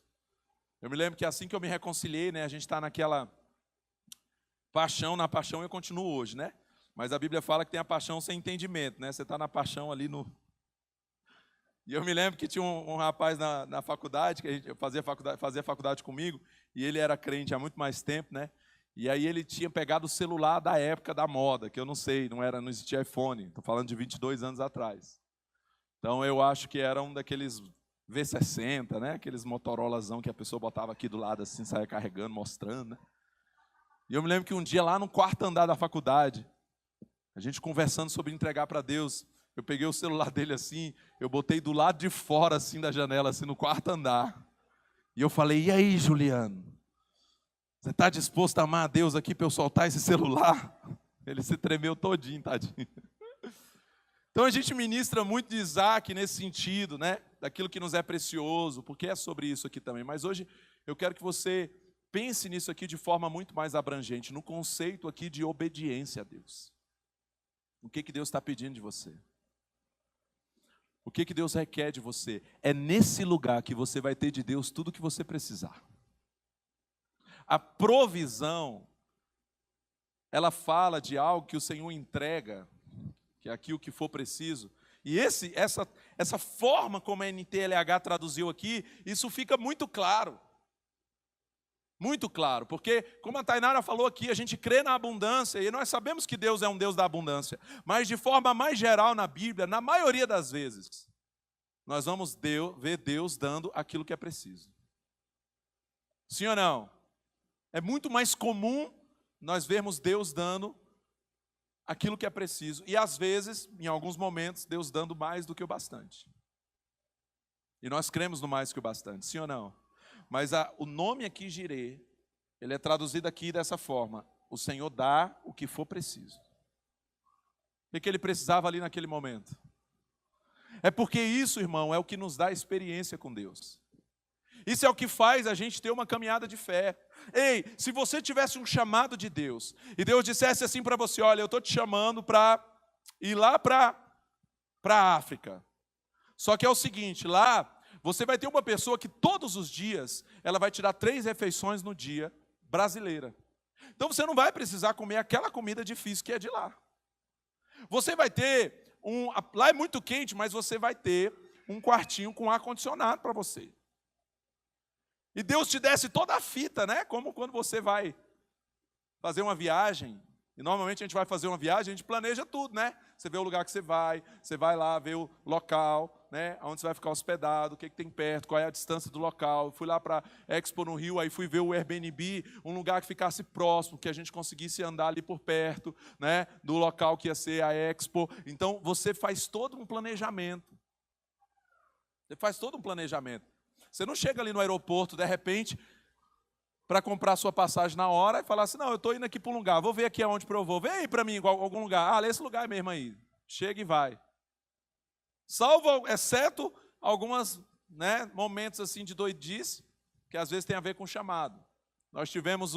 Eu me lembro que assim que eu me reconciliei, né, a gente está naquela paixão, na paixão eu continuo hoje, né? Mas a Bíblia fala que tem a paixão sem entendimento, né? Você está na paixão ali no... E eu me lembro que tinha um rapaz na faculdade, que a gente fazia faculdade comigo, e ele era crente há muito mais tempo, né? E aí ele tinha pegado o celular da época da moda, que eu não sei, não existia iPhone, estou falando de 22 anos atrás. Então eu acho que era um daqueles V60, né? Aqueles Motorolazão que a pessoa botava aqui do lado assim, saia carregando, mostrando, né? E eu me lembro que um dia lá no quarto andar da faculdade, a gente conversando sobre entregar para Deus, eu peguei o celular dele assim, eu botei do lado de fora assim da janela, assim no quarto andar. E eu falei, e aí, Juliano? Você está disposto a amar a Deus aqui para eu soltar esse celular? Ele se tremeu todinho, tadinho. Então a gente ministra muito de Isaac nesse sentido, né? Daquilo que nos é precioso, porque é sobre isso aqui também. Mas hoje eu quero que você pense nisso aqui de forma muito mais abrangente, no conceito aqui de obediência a Deus. O que Deus está pedindo de você? O que Deus requer de você? É nesse lugar que você vai ter de Deus tudo o que você precisar. A provisão, ela fala de algo que o Senhor entrega, que é aquilo que for preciso. E essa forma como a NTLH traduziu aqui, isso fica muito claro. Muito claro, porque como a Tainara falou aqui, a gente crê na abundância, e nós sabemos que Deus é um Deus da abundância. Mas de forma mais geral na Bíblia, na maioria das vezes, nós vamos ver Deus dando aquilo que é preciso. Sim ou não? É muito mais comum nós vermos Deus dando aquilo que é preciso. E às vezes, em alguns momentos, Deus dando mais do que o bastante. E nós cremos no mais que o bastante, sim ou não? Mas o nome aqui, Jirê, ele é traduzido aqui dessa forma. O Senhor dá o que for preciso. O que ele precisava ali naquele momento? É porque isso, irmão, é o que nos dá experiência com Deus. Isso é o que faz a gente ter uma caminhada de fé. Ei, se você tivesse um chamado de Deus, e Deus dissesse assim para você, olha, eu estou te chamando para ir lá para a África. Só que é o seguinte, lá você vai ter uma pessoa que todos os dias, ela vai te dar 3 refeições no dia, brasileira. Então você não vai precisar comer aquela comida difícil que é de lá. Você vai ter lá é muito quente, mas você vai ter um quartinho com ar-condicionado para você. E Deus te desse toda a fita, né? Como quando você vai fazer uma viagem. E normalmente a gente vai fazer uma viagem, a gente planeja tudo, né? Você vê o lugar que você vai lá ver o local, né? Onde você vai ficar hospedado, o que tem perto, qual é a distância do local. Eu fui lá para Expo no Rio, aí fui ver o Airbnb, um lugar que ficasse próximo, que a gente conseguisse andar ali por perto, né? Do local que ia ser a Expo. Então você faz todo um planejamento. Você faz todo um planejamento. Você não chega ali no aeroporto, de repente, para comprar sua passagem na hora e falar assim, não, eu estou indo aqui para um lugar, vou ver aqui aonde eu vou. Vem aí para mim, algum lugar. Ah, esse lugar mesmo aí. Chega e vai. Salvo, exceto alguns momentos assim de doidice, que às vezes tem a ver com chamado. Nós temos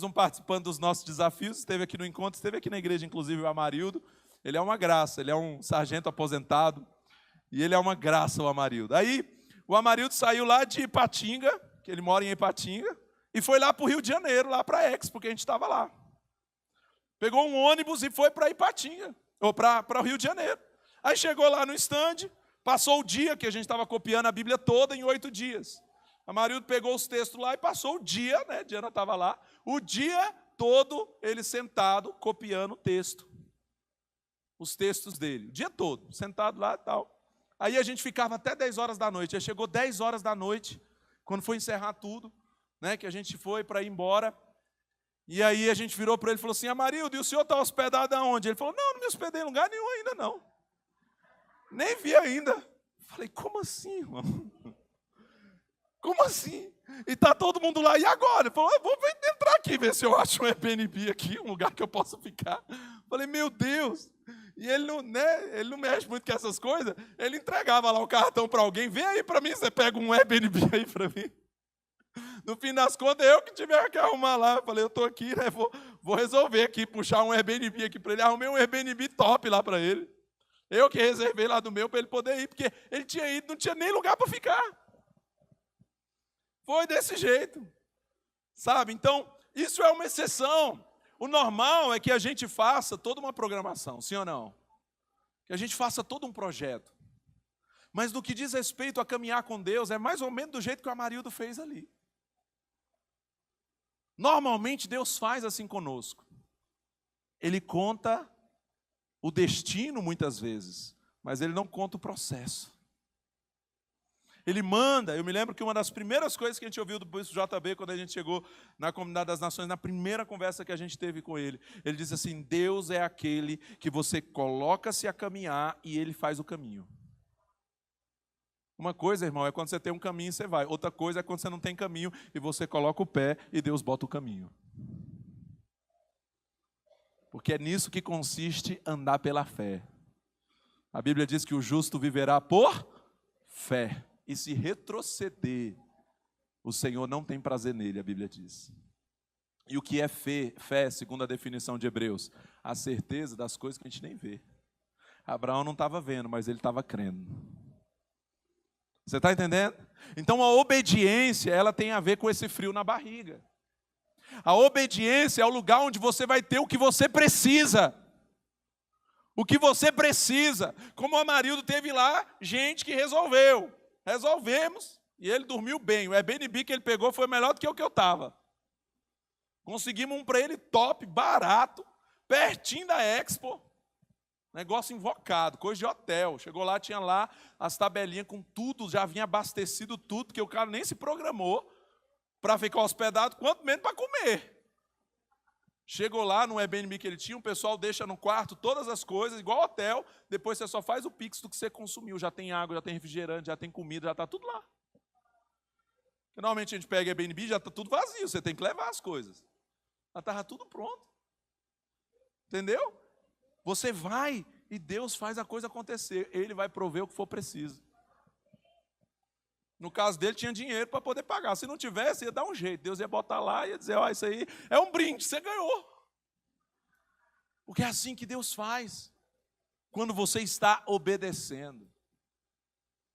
um participante dos nossos desafios, esteve aqui no encontro, esteve aqui na igreja, inclusive, o Amarildo. Ele é uma graça, ele é um sargento aposentado, e ele é uma graça, o Amarildo. Aí, o Amarildo saiu lá de Ipatinga, que ele mora em Ipatinga, e foi lá para o Rio de Janeiro, lá para a Expo, porque a gente estava lá. Pegou um ônibus e foi para Ipatinga, ou para o Rio de Janeiro. Aí chegou lá no stand, passou o dia, que a gente estava copiando a Bíblia toda em 8 dias. O Amarildo pegou os textos lá e passou o dia, né? Diana estava lá, o dia todo ele sentado, copiando o texto. Os textos dele, o dia todo, sentado lá e tal. Aí a gente ficava até 10 horas da noite. Aí chegou 10 horas da noite, quando foi encerrar tudo, né, que a gente foi para ir embora. E aí a gente virou para ele e falou assim, Amarildo, e o senhor está hospedado aonde? Ele falou, não me hospedei em lugar nenhum ainda não. Nem vi ainda. Falei, como assim, irmão? Como assim? E está todo mundo lá, e agora? Ele falou, vou entrar aqui, ver se eu acho um Airbnb aqui, um lugar que eu possa ficar. Falei, meu Deus. E ele não mexe muito com essas coisas. Ele entregava lá o cartão para alguém. Vem aí para mim, você pega um Airbnb aí para mim. No fim das contas, eu que tiver que arrumar lá. Eu falei, eu estou aqui, né? Vou resolver aqui, puxar um Airbnb aqui para ele. Arrumei um Airbnb top lá para ele. Eu que reservei lá do meu para ele poder ir, porque ele tinha ido, não tinha nem lugar para ficar. Foi desse jeito. Sabe? Então, isso é uma exceção. O normal é que a gente faça toda uma programação, sim ou não? Que a gente faça todo um projeto. Mas no que diz respeito a caminhar com Deus, é mais ou menos do jeito que o Amarildo fez ali. Normalmente Deus faz assim conosco. Ele conta o destino muitas vezes, mas Ele não conta o processo. Ele manda. Eu me lembro que uma das primeiras coisas que a gente ouviu do bispo JB, quando a gente chegou na Comunidade das Nações, na primeira conversa que a gente teve com ele, ele disse assim: Deus é aquele que você coloca-se a caminhar e ele faz o caminho. Uma coisa, irmão, é quando você tem um caminho e você vai. Outra coisa é quando você não tem caminho e você coloca o pé e Deus bota o caminho. Porque é nisso que consiste andar pela fé. A Bíblia diz que o justo viverá por fé. E se retroceder, o Senhor não tem prazer nele, a Bíblia diz. E o que é fé? Fé, segundo a definição de Hebreus, a certeza das coisas que a gente nem vê. Abraão não estava vendo, mas ele estava crendo. Você está entendendo? Então a obediência, ela tem a ver com esse frio na barriga. A obediência é o lugar onde você vai ter o que você precisa. O que você precisa. Como o Amarildo teve lá, gente que resolveu. Resolvemos, e ele dormiu bem. O Airbnb que ele pegou foi melhor do que o que eu estava. Conseguimos um para ele top, barato, pertinho da Expo. Negócio invocado, coisa de hotel. Chegou lá, tinha lá as tabelinhas com tudo, já vinha abastecido tudo, porque o cara nem se programou para ficar hospedado, quanto menos para comer. Chegou lá no Airbnb que ele tinha, o pessoal deixa no quarto todas as coisas, igual hotel, depois você só faz o Pix do que você consumiu. Já tem água, já tem refrigerante, já tem comida, já está tudo lá. Porque normalmente a gente pega Airbnb, já está tudo vazio, você tem que levar as coisas. Já estava tudo pronto. Entendeu? Você vai e Deus faz a coisa acontecer. Ele vai prover o que for preciso. No caso dele, tinha dinheiro para poder pagar. Se não tivesse, ia dar um jeito. Deus ia botar lá e ia dizer: ó, isso aí é um brinde, você ganhou. Porque é assim que Deus faz. Quando você está obedecendo.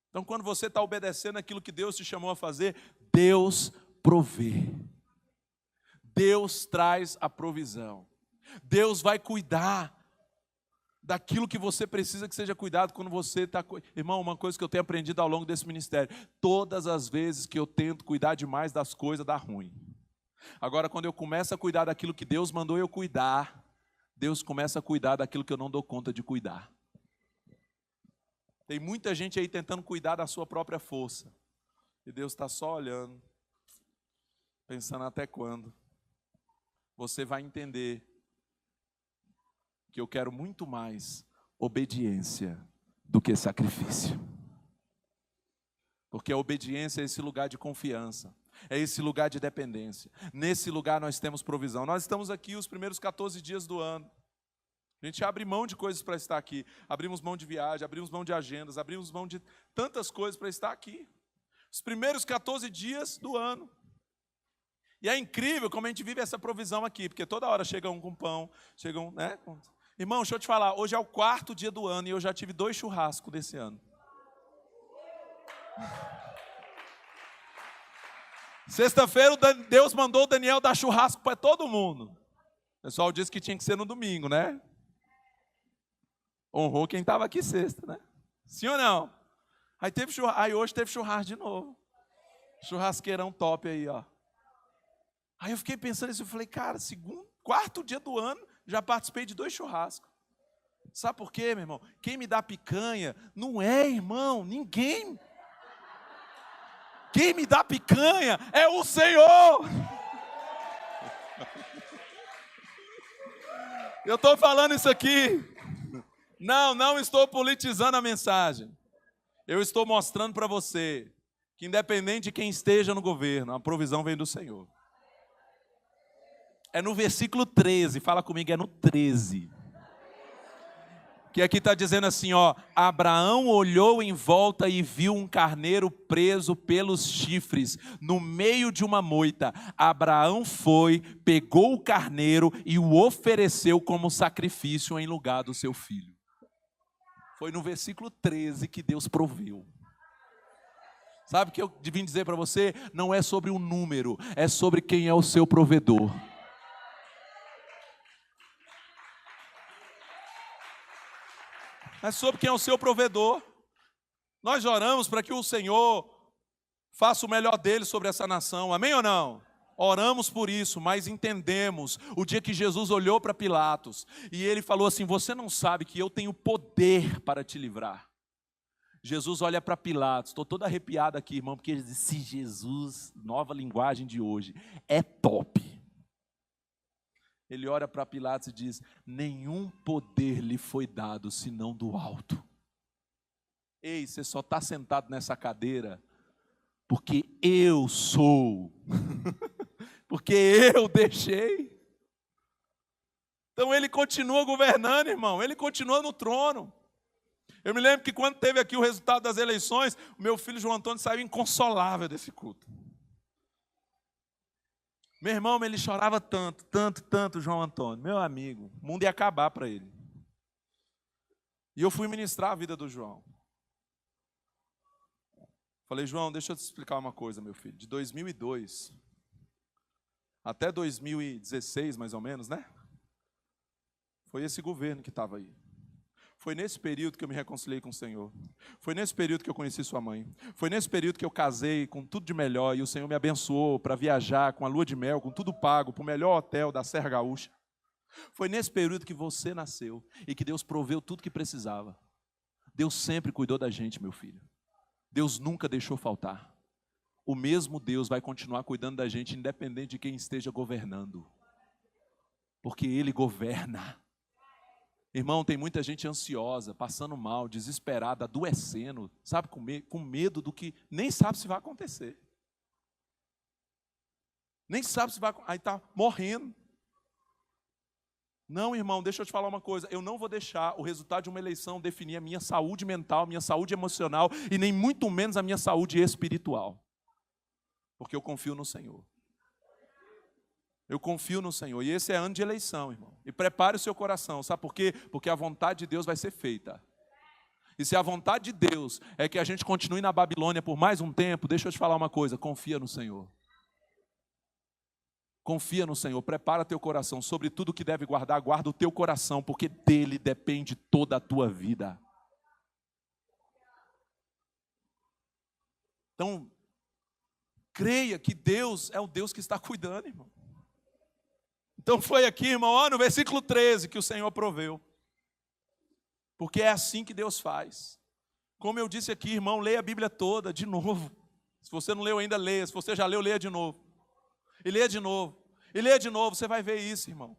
Então, quando você está obedecendo aquilo que Deus te chamou a fazer, Deus provê. Deus traz a provisão. Deus vai cuidar daquilo que você precisa que seja cuidado quando você está... Irmão, uma coisa que eu tenho aprendido ao longo desse ministério: todas as vezes que eu tento cuidar demais das coisas, dá ruim. Agora, quando eu começo a cuidar daquilo que Deus mandou eu cuidar, Deus começa a cuidar daquilo que eu não dou conta de cuidar. Tem muita gente aí tentando cuidar da sua própria força. E Deus está só olhando, pensando até quando. Você vai entender que eu quero muito mais obediência do que sacrifício. Porque a obediência é esse lugar de confiança, é esse lugar de dependência. Nesse lugar nós temos provisão. Nós estamos aqui os primeiros 14 dias do ano. A gente abre mão de coisas para estar aqui. Abrimos mão de viagem, abrimos mão de agendas, abrimos mão de tantas coisas para estar aqui. Os primeiros 14 dias do ano. E é incrível como a gente vive essa provisão aqui, porque toda hora chega um com pão, chega um, né? Irmão, deixa eu te falar, hoje é o 4º dia do ano e eu já tive 2 churrascos desse ano. Sexta-feira Deus mandou o Daniel dar churrasco para todo mundo. O pessoal disse que tinha que ser no domingo, né? Honrou quem estava aqui sexta, né? Sim ou não? Aí teve churrasco, aí hoje teve churrasco de novo. Churrasqueirão top aí, ó. Aí eu fiquei pensando isso, eu falei, cara, 4º dia do ano, já participei de 2 churrascos. Sabe por quê, meu irmão? Quem me dá picanha não é, irmão, ninguém. Quem me dá picanha é o Senhor. Eu estou falando isso aqui. Não estou politizando a mensagem. Eu estou mostrando para você que independente de quem esteja no governo, a provisão vem do Senhor. É no versículo 13, fala comigo, é no 13. Que aqui está dizendo assim, ó: Abraão olhou em volta e viu um carneiro preso pelos chifres, no meio de uma moita. Abraão foi, pegou o carneiro e o ofereceu como sacrifício em lugar do seu filho. Foi no versículo 13 que Deus proveu. Sabe o que eu vim dizer para você? Não é sobre o número, é sobre quem é o seu provedor. É sobre quem é o seu provedor. Nós oramos para que o Senhor faça o melhor dele sobre essa nação, amém ou não? Oramos por isso, mas entendemos o dia que Jesus olhou para Pilatos e ele falou assim: você não sabe que eu tenho poder para te livrar. Jesus olha para Pilatos, estou todo arrepiado aqui, irmão, porque ele diz, se Jesus, nova linguagem de hoje, é top. Ele olha para Pilatos e diz, nenhum poder lhe foi dado, senão do alto. Ei, você só está sentado nessa cadeira, porque eu sou, porque eu deixei. Então ele continua governando, irmão, ele continua no trono. Eu me lembro que quando teve aqui o resultado das eleições, o meu filho João Antônio saiu inconsolável desse culto. Meu irmão, ele chorava tanto, João Antônio, meu amigo, o mundo ia acabar para ele. E eu fui ministrar a vida do João. Falei, João, deixa eu te explicar uma coisa, meu filho. De 2002 até 2016, mais ou menos, né? Foi esse governo que estava aí. Foi nesse período que eu me reconciliei com o Senhor. Foi nesse período que eu conheci sua mãe. Foi nesse período que eu casei com tudo de melhor e o Senhor me abençoou para viajar com a lua de mel, com tudo pago, para o melhor hotel da Serra Gaúcha. Foi nesse período que você nasceu e que Deus proveu tudo que precisava. Deus sempre cuidou da gente, meu filho. Deus nunca deixou faltar. O mesmo Deus vai continuar cuidando da gente, independente de quem esteja governando. Porque Ele governa. Irmão, tem muita gente ansiosa, passando mal, desesperada, adoecendo, sabe, com medo do que nem sabe se vai acontecer. Nem sabe se vai, aí está morrendo. Não, irmão, deixa eu te falar uma coisa, eu não vou deixar o resultado de uma eleição definir a minha saúde mental, minha saúde emocional e nem muito menos a minha saúde espiritual. Porque eu confio no Senhor. Eu confio no Senhor. E esse é ano de eleição, irmão. E prepare o seu coração. Sabe por quê? Porque a vontade de Deus vai ser feita. E se a vontade de Deus é que a gente continue na Babilônia por mais um tempo, deixa eu te falar uma coisa, confia no Senhor. Confia no Senhor, prepara teu coração. Sobre tudo que deve guardar, guarda o teu coração, porque dele depende toda a tua vida. Então, creia que Deus é o Deus que está cuidando, irmão. Então foi aqui, irmão, no versículo 13 que o Senhor proveu. Porque é assim que Deus faz. Como eu disse aqui, irmão, leia a Bíblia toda de novo. Se você não leu ainda, leia. Se você já leu, leia de novo. E leia de novo. E leia de novo, você vai ver isso, irmão.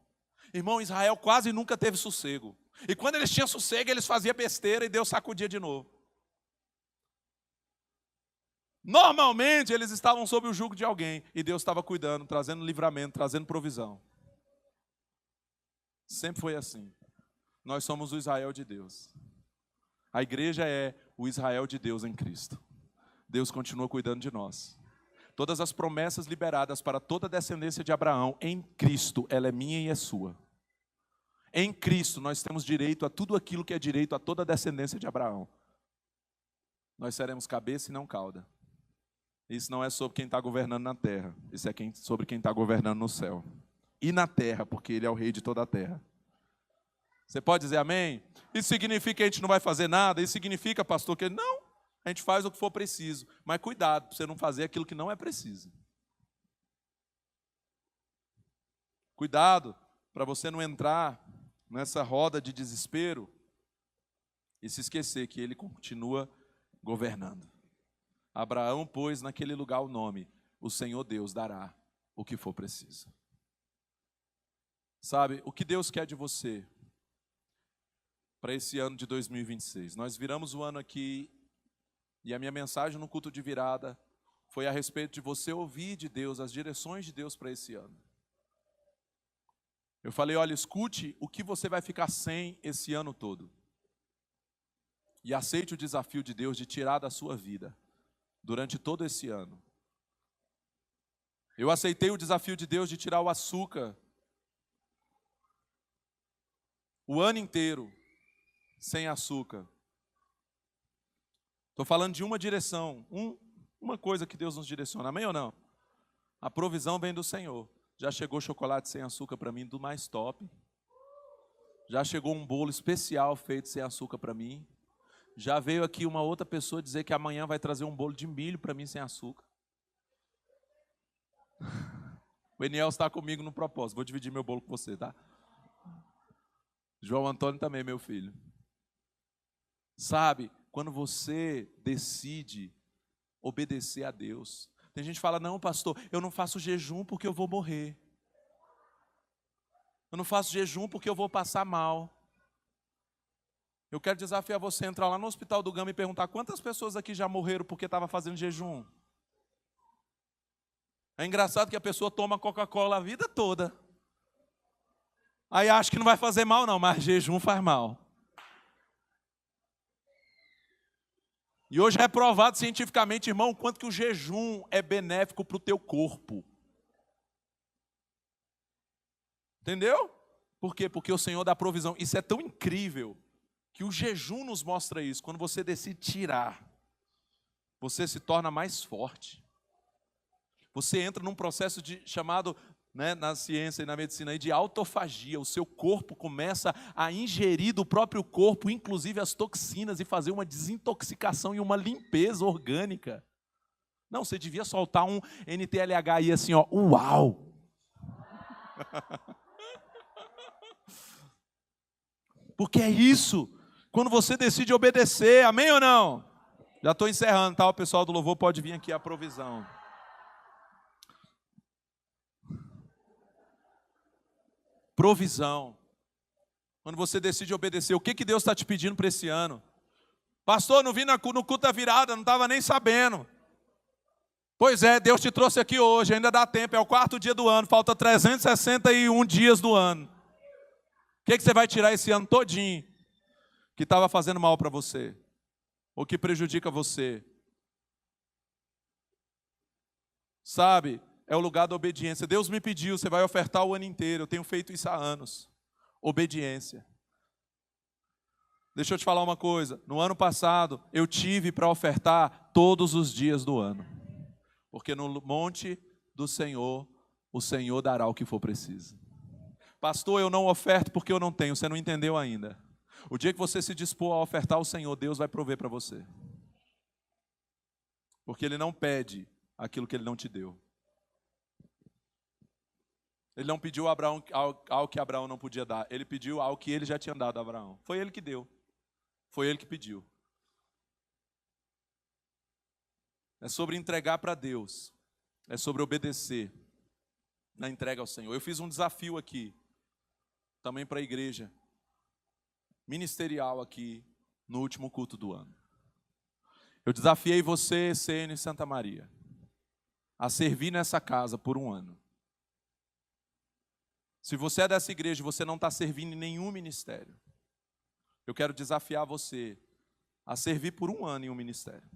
Irmão, Israel quase nunca teve sossego. E quando eles tinham sossego, eles faziam besteira e Deus sacudia de novo. Normalmente, eles estavam sob o jugo de alguém. E Deus estava cuidando, trazendo livramento, trazendo provisão. Sempre foi assim. Nós somos o Israel de Deus. A igreja é o Israel de Deus em Cristo. Deus continua cuidando de nós. Todas as promessas liberadas para toda a descendência de Abraão, em Cristo, ela é minha e é sua. Em Cristo, nós temos direito a tudo aquilo que é direito a toda a descendência de Abraão. Nós seremos cabeça e não cauda. Isso não é sobre quem está governando na terra. Isso é sobre quem está governando no céu. E na terra, porque Ele é o rei de toda a terra. Você pode dizer amém? Isso significa que a gente não vai fazer nada? Isso significa, pastor, que não, a gente faz o que for preciso. Mas cuidado, para você não fazer aquilo que não é preciso. Cuidado, para você não entrar nessa roda de desespero e se esquecer que Ele continua governando. Abraão pôs naquele lugar o nome, o Senhor Deus dará o que for preciso. Sabe, o que Deus quer de você para esse ano de 2026? Nós viramos o ano aqui e a minha mensagem no culto de virada foi a respeito de você ouvir de Deus, as direções de Deus para esse ano. Eu falei, olha, escute o que você vai ficar sem esse ano todo. E aceite o desafio de Deus de tirar da sua vida durante todo esse ano. Eu aceitei o desafio de Deus de tirar o açúcar o ano inteiro sem açúcar. Estou falando de uma direção, uma coisa que Deus nos direciona, amém ou não? A provisão vem do Senhor. Já chegou chocolate sem açúcar para mim, do mais top. Já chegou um bolo especial feito sem açúcar para mim. Já veio aqui uma outra pessoa dizer que amanhã vai trazer um bolo de milho para mim sem açúcar. O Eniel está comigo no propósito. Vou dividir meu bolo com você, tá? João Antônio também, meu filho. Sabe, quando você decide obedecer a Deus. Tem gente que fala, não, pastor, eu não faço jejum porque eu vou morrer. Eu não faço jejum porque eu vou passar mal. Eu quero desafiar você a entrar lá no Hospital do Gama e perguntar quantas pessoas aqui já morreram porque estava fazendo jejum. É engraçado que a pessoa toma Coca-Cola a vida toda. Aí acha que não vai fazer mal não, mas jejum faz mal. E hoje é provado cientificamente, irmão, o quanto que o jejum é benéfico para o teu corpo. Entendeu? Por quê? Porque o Senhor dá provisão. Isso é tão incrível que o jejum nos mostra isso. Quando você decide tirar, você se torna mais forte. Você entra num processo chamado, na ciência e na medicina, de autofagia. O seu corpo começa a ingerir do próprio corpo, inclusive as toxinas, e fazer uma desintoxicação e uma limpeza orgânica. Não, você devia soltar um NTLH aí assim, ó, uau! Porque é isso, quando você decide obedecer, amém ou não? Já estou encerrando, tá? O pessoal do louvor pode vir aqui a provisão. Provisão. Quando você decide obedecer, o que Deus está te pedindo para esse ano? Pastor, não vim no culto da virada, não estava nem sabendo. Pois é, Deus te trouxe aqui hoje, ainda dá tempo, é o 4º dia do ano, falta 361 dias do ano. O que você vai tirar esse ano todinho que estava fazendo mal para você? Ou que prejudica você? Sabe, é o lugar da obediência. Deus me pediu, você vai ofertar o ano inteiro. Eu tenho feito isso há anos. Obediência. Deixa eu te falar uma coisa. No ano passado, eu tive para ofertar todos os dias do ano. Porque no monte do Senhor, o Senhor dará o que for preciso. Pastor, eu não oferto porque eu não tenho. Você não entendeu ainda. O dia que você se dispor a ofertar ao Senhor, Deus vai prover para você. Porque Ele não pede aquilo que Ele não te deu. Ele não pediu a Abraão algo que Abraão não podia dar. Ele pediu algo que Ele já tinha dado a Abraão. Foi Ele que deu. Foi Ele que pediu. É sobre entregar para Deus. É sobre obedecer na entrega ao Senhor. Eu fiz um desafio aqui, também para a igreja ministerial aqui, no último culto do ano. Eu desafiei você, CN Santa Maria, a servir nessa casa por um ano. Se você é dessa igreja e você não está servindo em nenhum ministério, eu quero desafiar você a servir por um ano em um ministério.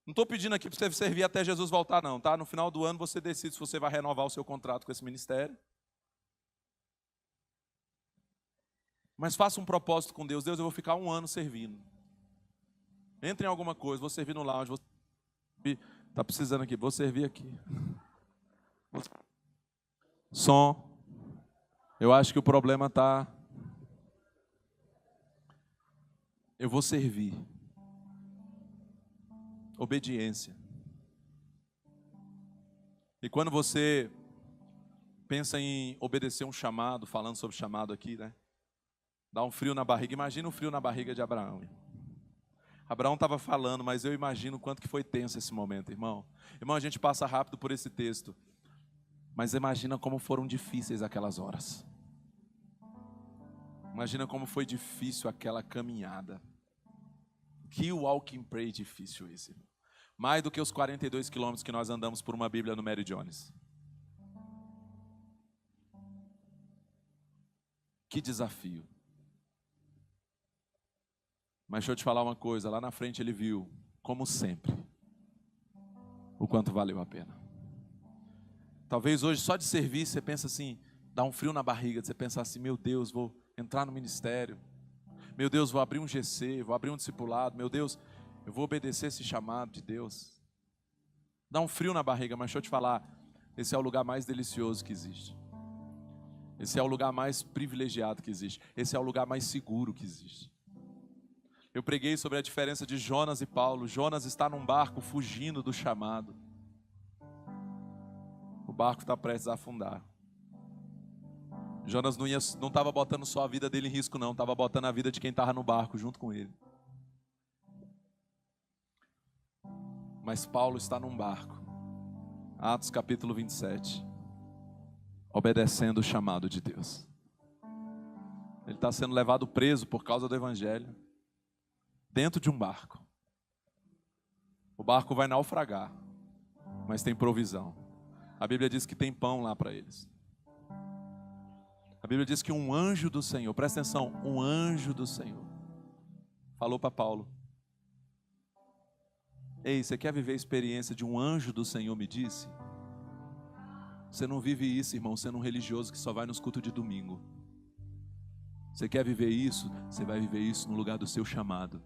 Não estou pedindo aqui para você servir até Jesus voltar não, tá? No final do ano você decide se você vai renovar o seu contrato com esse ministério. Mas faça um propósito com Deus. Deus, eu vou ficar um ano servindo. Entre em alguma coisa, vou servir no lounge. Está precisando aqui, vou servir aqui. Som. Eu acho que o problema está... Eu vou servir. Obediência. E quando você pensa em obedecer um chamado, falando sobre chamado aqui, né? Dá um frio na barriga. Imagina o frio na barriga de Abraão. Abraão estava falando, mas eu imagino o quanto que foi tenso esse momento, irmão. Irmão, a gente passa rápido por esse texto. Mas imagina como foram difíceis aquelas horas. Imagina como foi difícil aquela caminhada. Que walk and pray difícil esse, irmão. Mais do que os 42 quilômetros que nós andamos por uma Bíblia no Mary Jones. Que desafio. Mas deixa eu te falar uma coisa, lá na frente ele viu, como sempre, o quanto valeu a pena. Talvez hoje só de servir você pensa assim, dá um frio na barriga, você pensa assim, meu Deus, vou entrar no ministério, meu Deus, vou abrir um GC, vou abrir um discipulado, meu Deus, eu vou obedecer esse chamado de Deus. Dá um frio na barriga, mas deixa eu te falar, esse é o lugar mais delicioso que existe. Esse é o lugar mais privilegiado que existe. Esse é o lugar mais seguro que existe. Eu preguei sobre a diferença de Jonas e Paulo. Jonas está num barco fugindo do chamado. O barco está prestes a afundar. Jonas não estava botando só a vida dele em risco não, estava botando a vida de quem estava no barco junto com ele. Mas Paulo está num barco. Atos capítulo 27. Obedecendo o chamado de Deus. Ele está sendo levado preso por causa do evangelho. Dentro de um barco. O barco vai naufragar. Mas tem provisão. A Bíblia diz que tem pão lá para eles. A Bíblia diz que um anjo do Senhor, presta atenção, um anjo do Senhor falou para Paulo: ei, você quer viver a experiência de um anjo do Senhor me disse? Você não vive isso, irmão, sendo um religioso que só vai nos cultos de domingo. Você quer viver isso? Você vai viver isso no lugar do seu chamado.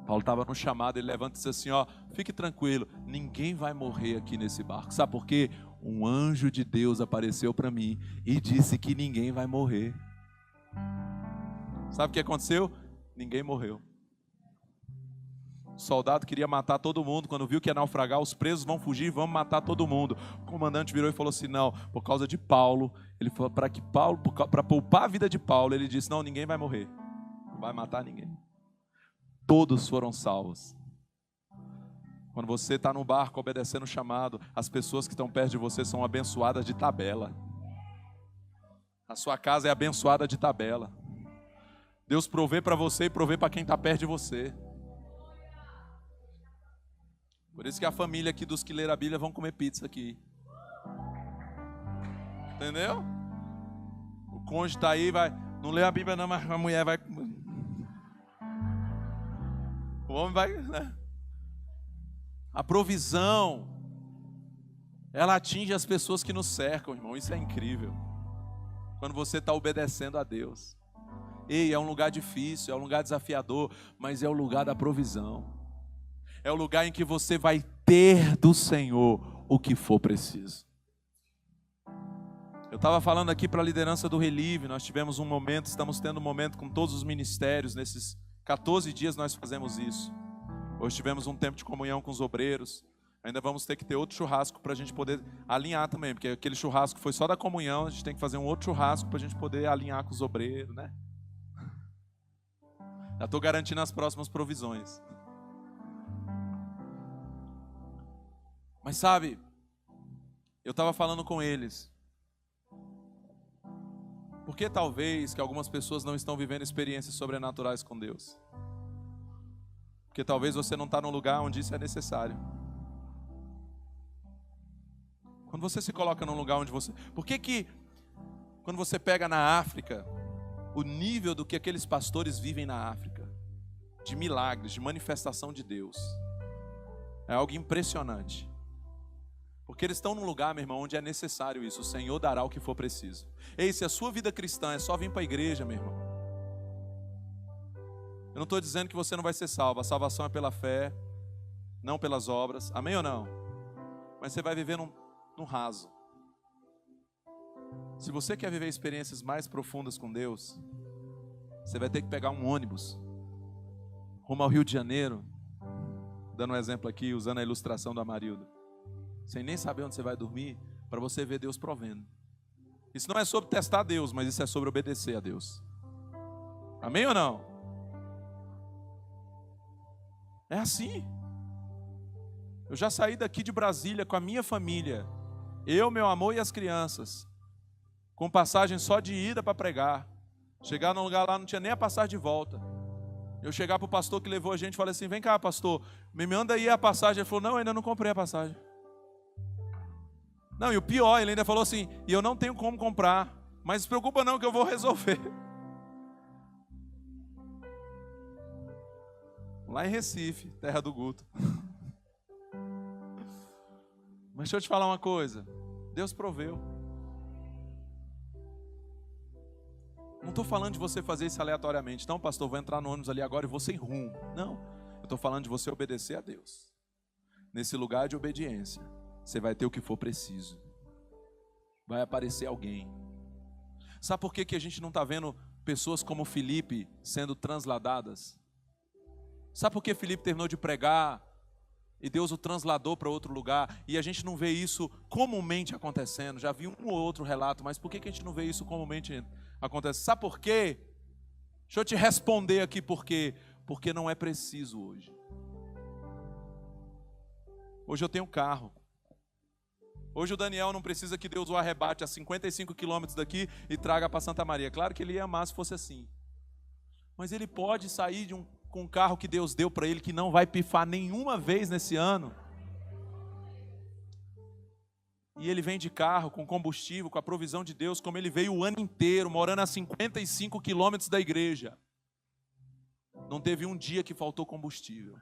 Paulo estava no chamado, ele levanta e diz assim, ó, fique tranquilo, ninguém vai morrer aqui nesse barco. Sabe por quê? Um anjo de Deus apareceu para mim e disse que ninguém vai morrer. Sabe o que aconteceu? Ninguém morreu. O soldado queria matar todo mundo, quando viu que ia naufragar, os presos vão fugir, vamos matar todo mundo. O comandante virou e falou assim, não, por causa de Paulo, ele falou para poupar a vida de Paulo, ele disse, não, ninguém vai morrer, não vai matar ninguém. Todos foram salvos. Quando você está no barco obedecendo o chamado, as pessoas que estão perto de você são abençoadas de tabela. A sua casa é abençoada de tabela. Deus provê para você e provê para quem está perto de você. Por isso que a família aqui dos que leram a Bíblia vão comer pizza aqui. Entendeu? O cônjuge está aí, vai, não lê a Bíblia não, mas a mulher vai... O homem vai, né? A provisão, ela atinge as pessoas que nos cercam, irmão. Isso é incrível. Quando você está obedecendo a Deus. Ei, é um lugar difícil, é um lugar desafiador, mas é o lugar da provisão. É o lugar em que você vai ter do Senhor o que for preciso. Eu estava falando aqui para a liderança do Relive, nós tivemos um momento, estamos tendo um momento com todos os ministérios, nesses 14 dias nós fazemos isso. Hoje tivemos um tempo de comunhão com os obreiros. Ainda vamos ter que ter outro churrasco para a gente poder alinhar também. Porque aquele churrasco foi só da comunhão. A gente tem que fazer um outro churrasco para a gente poder alinhar com os obreiros, né? Já estou garantindo as próximas provisões. Mas sabe, eu estava falando com eles. Por que talvez que algumas pessoas não estão vivendo experiências sobrenaturais com Deus? Porque talvez você não está no lugar onde isso é necessário. Quando você se coloca num lugar onde você... Por que quando você pega na África, o nível do que aqueles pastores vivem na África, de milagres, de manifestação de Deus, é algo impressionante. Porque eles estão num lugar, meu irmão, onde é necessário isso. O Senhor dará o que for preciso. Ei, se a sua vida cristã é só vir para a igreja, meu irmão, eu não estou dizendo que você não vai ser salvo. A salvação é pela fé, não pelas obras. Amém ou não? Mas você vai viver num raso. Se você quer viver experiências mais profundas com Deus, você vai ter que pegar um ônibus rumo ao Rio de Janeiro, dando um exemplo aqui, usando a ilustração do Amarildo, sem nem saber onde você vai dormir, para você ver Deus provendo. Isso não é sobre testar Deus, mas isso é sobre obedecer a Deus. Amém ou não? É assim. Eu já saí daqui de Brasília com a minha família, eu, meu amor e as crianças, com passagem só de ida para pregar. Chegar num lugar lá, não tinha nem a passagem de volta. Eu chegar para o pastor que levou a gente e falei assim, vem cá pastor, me manda aí a passagem. Ele falou, não, ainda não comprei a passagem. Não, e o pior, ele ainda falou assim, e eu não tenho como comprar, mas não se preocupa não que eu vou resolver. Lá em Recife, terra do Guto. Mas deixa eu te falar uma coisa, Deus proveu. Não estou falando de você fazer isso aleatoriamente. Não, pastor, vou entrar no ônibus ali agora e vou sem rumo. Não, eu estou falando de você obedecer a Deus. Nesse lugar de obediência, você vai ter o que for preciso. Vai aparecer alguém. Sabe por que a gente não está vendo pessoas como Filipe sendo transladadas? Sabe por que Filipe terminou de pregar e Deus o transladou para outro lugar e a gente não vê isso comumente acontecendo? Já vi um ou outro relato, mas por que a gente não vê isso comumente acontecendo? Sabe por quê? Deixa eu te responder aqui por quê. Porque não é preciso hoje. Hoje eu tenho carro. Hoje o Daniel não precisa que Deus o arrebate a 55 quilômetros daqui e traga para Santa Maria. Claro que ele ia amar se fosse assim. Mas ele pode sair com um carro que Deus deu para ele, que não vai pifar nenhuma vez nesse ano. E ele vem de carro, com combustível, com a provisão de Deus, como ele veio o ano inteiro, morando a 55 quilômetros da igreja. Não teve um dia que faltou combustível.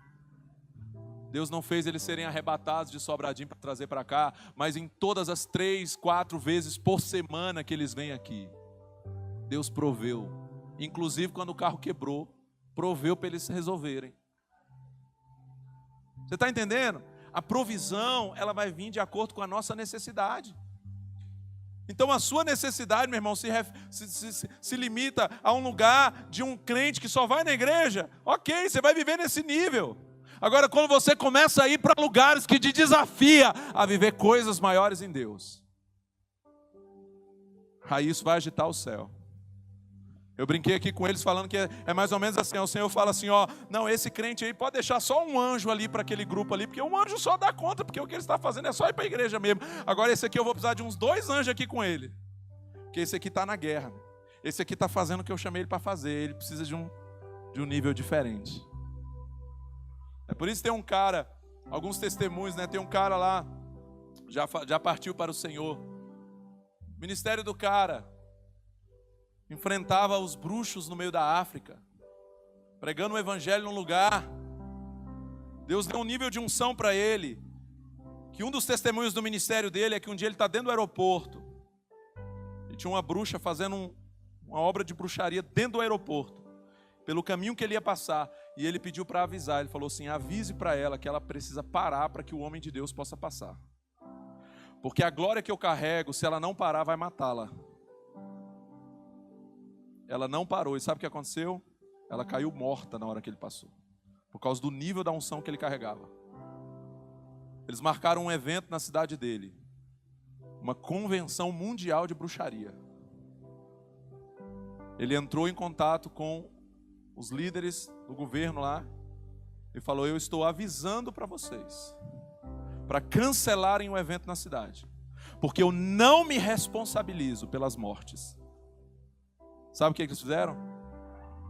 Deus não fez eles serem arrebatados de Sobradinho para trazer para cá, mas em todas as 3, 4 vezes por semana que eles vêm aqui, Deus proveu. Inclusive quando o carro quebrou, proveu para eles resolverem. Você está entendendo? A provisão, ela vai vir de acordo com a nossa necessidade. Então a sua necessidade, meu irmão, se limita a um lugar de um crente que só vai na igreja. Ok, você vai viver nesse nível. Agora, quando você começa a ir para lugares que te desafia a viver coisas maiores em Deus, aí isso vai agitar o céu. Eu brinquei aqui com eles falando que é mais ou menos assim, o Senhor fala assim, ó, não, esse crente aí pode deixar só um anjo ali para aquele grupo ali, porque um anjo só dá conta, porque o que ele está fazendo é só ir para a igreja mesmo. Agora esse aqui eu vou precisar de uns 2 anjos aqui com ele, porque esse aqui está na guerra, esse aqui está fazendo o que eu chamei ele para fazer, ele precisa de um nível diferente. É por isso que tem um cara, alguns testemunhos, né? Tem um cara lá, já partiu para o Senhor. O ministério do cara enfrentava os bruxos no meio da África, pregando o evangelho num lugar. Deus deu um nível de unção para ele, que um dos testemunhos do ministério dele é que um dia ele está dentro do aeroporto, e tinha uma bruxa fazendo uma obra de bruxaria dentro do aeroporto, pelo caminho que ele ia passar, e ele pediu para avisar, ele falou assim, avise para ela que ela precisa parar para que o homem de Deus possa passar, porque a glória que eu carrego, se ela não parar, vai matá-la. Ela não parou, e sabe o que aconteceu? Ela caiu morta na hora que ele passou, por causa do nível da unção que ele carregava. Eles marcaram um evento na cidade dele, uma convenção mundial de bruxaria. Ele entrou em contato com os líderes do governo lá, e falou, eu estou avisando para vocês, para cancelarem o evento na cidade, porque eu não me responsabilizo pelas mortes. Sabe o que eles fizeram?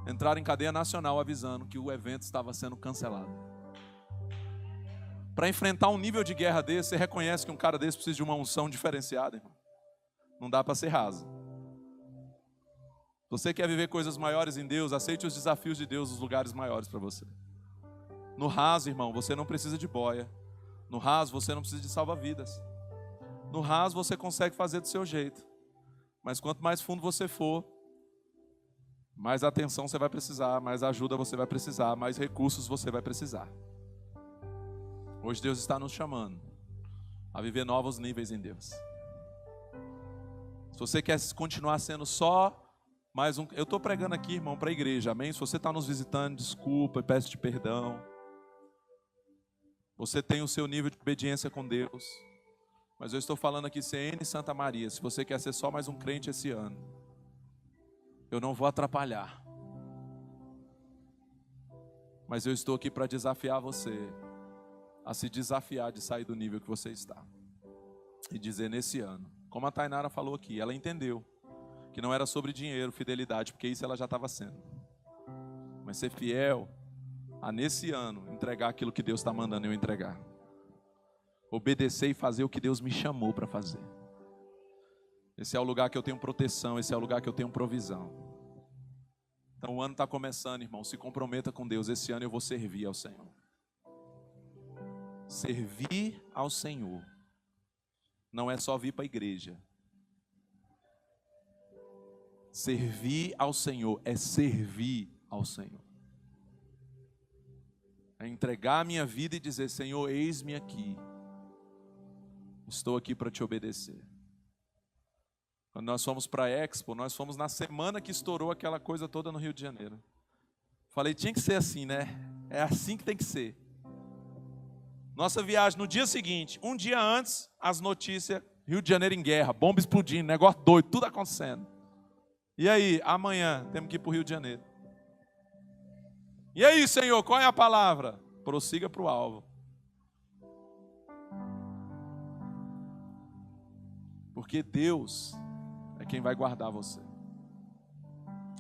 Entraram em cadeia nacional avisando que o evento estava sendo cancelado. Para enfrentar um nível de guerra desse, você reconhece que um cara desse precisa de uma unção diferenciada, irmão? Não dá para ser raso. Você quer viver coisas maiores em Deus, aceite os desafios de Deus, os lugares maiores para você. No raso, irmão, você não precisa de boia. No raso, você não precisa de salva-vidas. No raso, você consegue fazer do seu jeito. Mas quanto mais fundo você for, mais atenção você vai precisar, mais ajuda você vai precisar, mais recursos você vai precisar. Hoje Deus está nos chamando a viver novos níveis em Deus. Se você quer continuar sendo só mais um... Eu estou pregando aqui, irmão, para a igreja, amém? Se você está nos visitando, desculpa, peço-te perdão. Você tem o seu nível de obediência com Deus. Mas eu estou falando aqui, CN Santa Maria, se você quer ser só mais um crente esse ano, eu não vou atrapalhar, mas eu estou aqui para desafiar você a se desafiar de sair do nível que você está e dizer nesse ano, como a Tainara falou aqui, ela entendeu que não era sobre dinheiro, fidelidade, porque isso ela já estava sendo, mas ser fiel a nesse ano entregar aquilo que Deus está mandando eu entregar, obedecer e fazer o que Deus me chamou para fazer. Esse é o lugar que eu tenho proteção, esse é o lugar que eu tenho provisão. Então o ano está começando, irmão, se comprometa com Deus, esse ano eu vou servir ao Senhor. Servir ao Senhor não é só vir para a igreja. Servir ao Senhor é servir ao Senhor. É entregar a minha vida e dizer, Senhor, eis-me aqui. Estou aqui para te obedecer. Quando nós fomos para a Expo, nós fomos na semana que estourou aquela coisa toda no Rio de Janeiro. Falei, tinha que ser assim, né? É assim que tem que ser. Nossa viagem, no dia seguinte, um dia antes, as notícias, Rio de Janeiro em guerra, bomba explodindo, negócio doido, tudo acontecendo. E aí, amanhã, temos que ir para o Rio de Janeiro. E aí, Senhor, qual é a palavra? Prossiga para o alvo. Porque Deus é quem vai guardar você.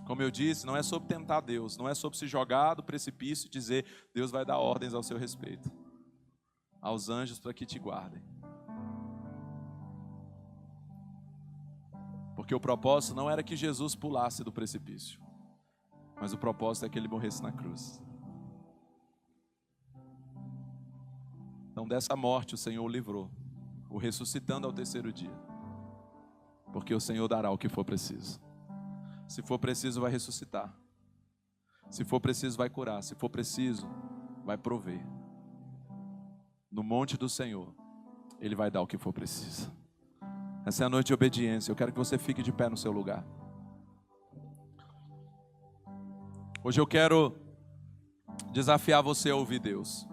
Como eu disse, não é sobre tentar Deus, não é sobre se jogar do precipício e dizer, Deus vai dar ordens ao seu respeito, aos anjos para que te guardem. Porque o propósito não era que Jesus pulasse do precipício, mas o propósito é que ele morresse na cruz. Então dessa morte o Senhor o livrou, o ressuscitando ao terceiro dia. Porque o Senhor dará o que for preciso. Se for preciso, vai ressuscitar. Se for preciso, vai curar. Se for preciso, vai prover. No monte do Senhor, Ele vai dar o que for preciso. Essa é a noite de obediência. Eu quero que você fique de pé no seu lugar. Hoje eu quero desafiar você a ouvir Deus.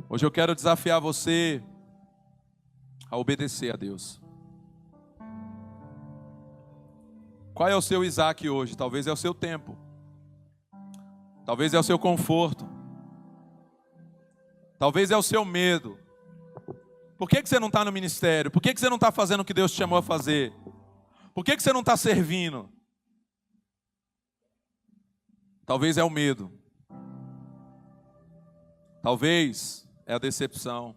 Hoje eu quero desafiar você a obedecer a Deus. Qual é o seu Isaac hoje? Talvez é o seu tempo. Talvez é o seu conforto. Talvez é o seu medo. Por que você não está no ministério? Por que você não está fazendo o que Deus te chamou a fazer? Por que você não está servindo? Talvez é o medo. Talvez é a decepção.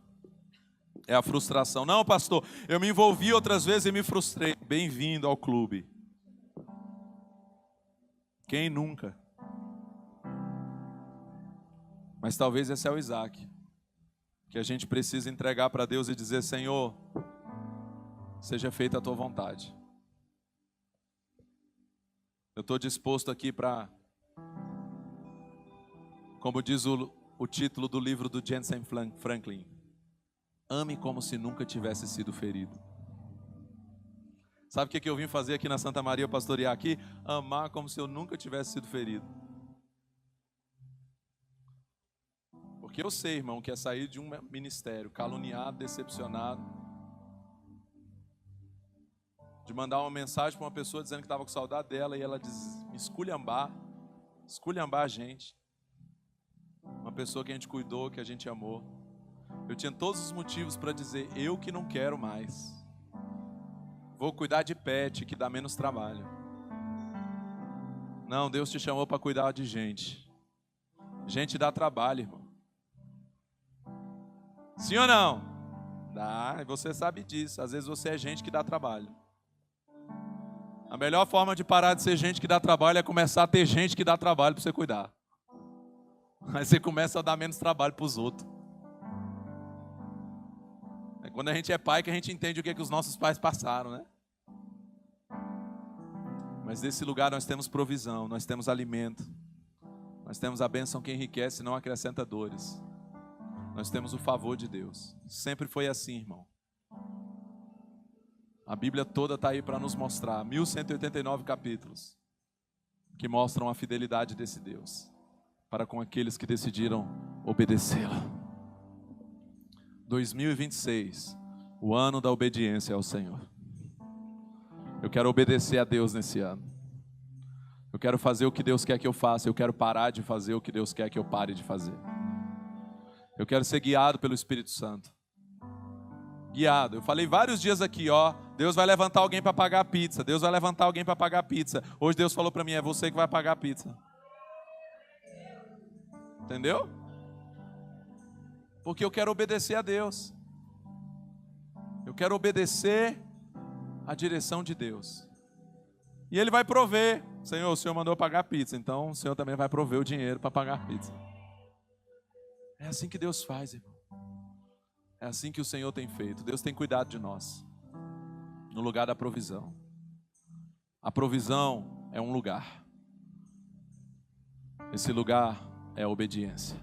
É a frustração. Não, pastor, eu me envolvi outras vezes e me frustrei. Bem-vindo ao clube. Quem nunca? Mas talvez esse é o Isaac, que a gente precisa entregar para Deus e dizer, Senhor, seja feita a tua vontade. Eu estou disposto aqui para, como diz o título do livro do Jensen Franklin, ame como se nunca tivesse sido ferido. Sabe o que eu vim fazer aqui na Santa Maria, pastorear aqui? Amar como se eu nunca tivesse sido ferido. Porque eu sei, irmão, que é sair de um ministério caluniado, decepcionado, de mandar uma mensagem para uma pessoa dizendo que estava com saudade dela e ela me esculhambar a gente. Uma pessoa que a gente cuidou, que a gente amou. Eu tinha todos os motivos para dizer, eu que não quero mais. Vou cuidar de pet, que dá menos trabalho. Não, Deus te chamou para cuidar de gente. Gente dá trabalho, irmão. Sim ou não? Dá, e você sabe disso. Às vezes você é gente que dá trabalho. A melhor forma de parar de ser gente que dá trabalho é começar a ter gente que dá trabalho para você cuidar. Aí você começa a dar menos trabalho para os outros. É quando a gente é pai que a gente entende o que é que os nossos pais passaram, né? Mas nesse lugar nós temos provisão, nós temos alimento. Nós temos a bênção que enriquece e não acrescenta dores. Nós temos o favor de Deus. Sempre foi assim, irmão. A Bíblia toda está aí para nos mostrar. 1189 capítulos. Que mostram a fidelidade desse Deus. Para com aqueles que decidiram obedecê-la. 2026. O ano da obediência ao Senhor. Eu quero obedecer a Deus nesse ano. Eu quero fazer o que Deus quer que eu faça. Eu quero parar de fazer o que Deus quer que eu pare de fazer. Eu quero ser guiado pelo Espírito Santo. Guiado. Eu falei vários dias aqui, ó. Deus vai levantar alguém para pagar a pizza. Deus vai levantar alguém para pagar a pizza. Hoje Deus falou para mim, é você que vai pagar a pizza. Entendeu? Porque eu quero obedecer a Deus. Eu quero obedecer a direção de Deus. E Ele vai prover. Senhor, o Senhor mandou pagar a pizza, então o Senhor também vai prover o dinheiro para pagar a pizza. É assim que Deus faz, irmão. É assim que o Senhor tem feito. Deus tem cuidado de nós. No lugar da provisão. A provisão é um lugar. Esse lugar é a obediência.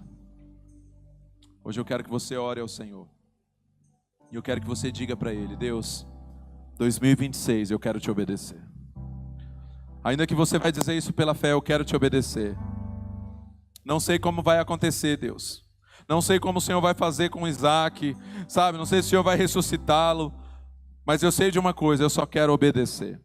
Hoje eu quero que você ore ao Senhor. E eu quero que você diga para Ele, Deus, 2026 eu quero te obedecer. Ainda que você vai dizer isso pela fé, eu quero te obedecer. Não sei como vai acontecer, Deus. Não sei como o Senhor vai fazer com Isaac, sabe? Não sei se o Senhor vai ressuscitá-lo. Mas eu sei de uma coisa, eu só quero obedecer.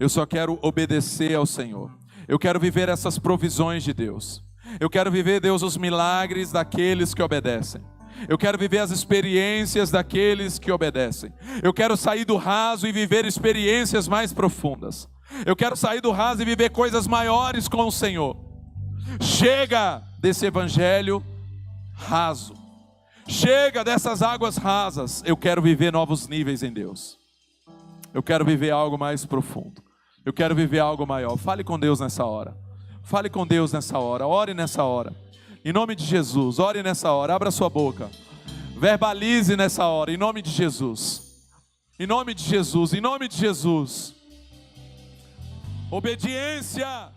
Eu só quero obedecer ao Senhor. Eu quero viver essas provisões de Deus. Eu quero viver, Deus, os milagres daqueles que obedecem. Eu quero viver as experiências daqueles que obedecem. Eu quero sair do raso e viver experiências mais profundas. Eu quero sair do raso e viver coisas maiores com o Senhor. Chega desse evangelho raso. Chega dessas águas rasas. Eu quero viver novos níveis em Deus. Eu quero viver algo mais profundo. Eu quero viver algo maior. Fale com Deus nessa hora. Fale com Deus nessa hora. Ore nessa hora. Em nome de Jesus, ore nessa hora. Abra sua boca. Verbalize nessa hora. Em nome de Jesus. Em nome de Jesus. Em nome de Jesus. Obediência.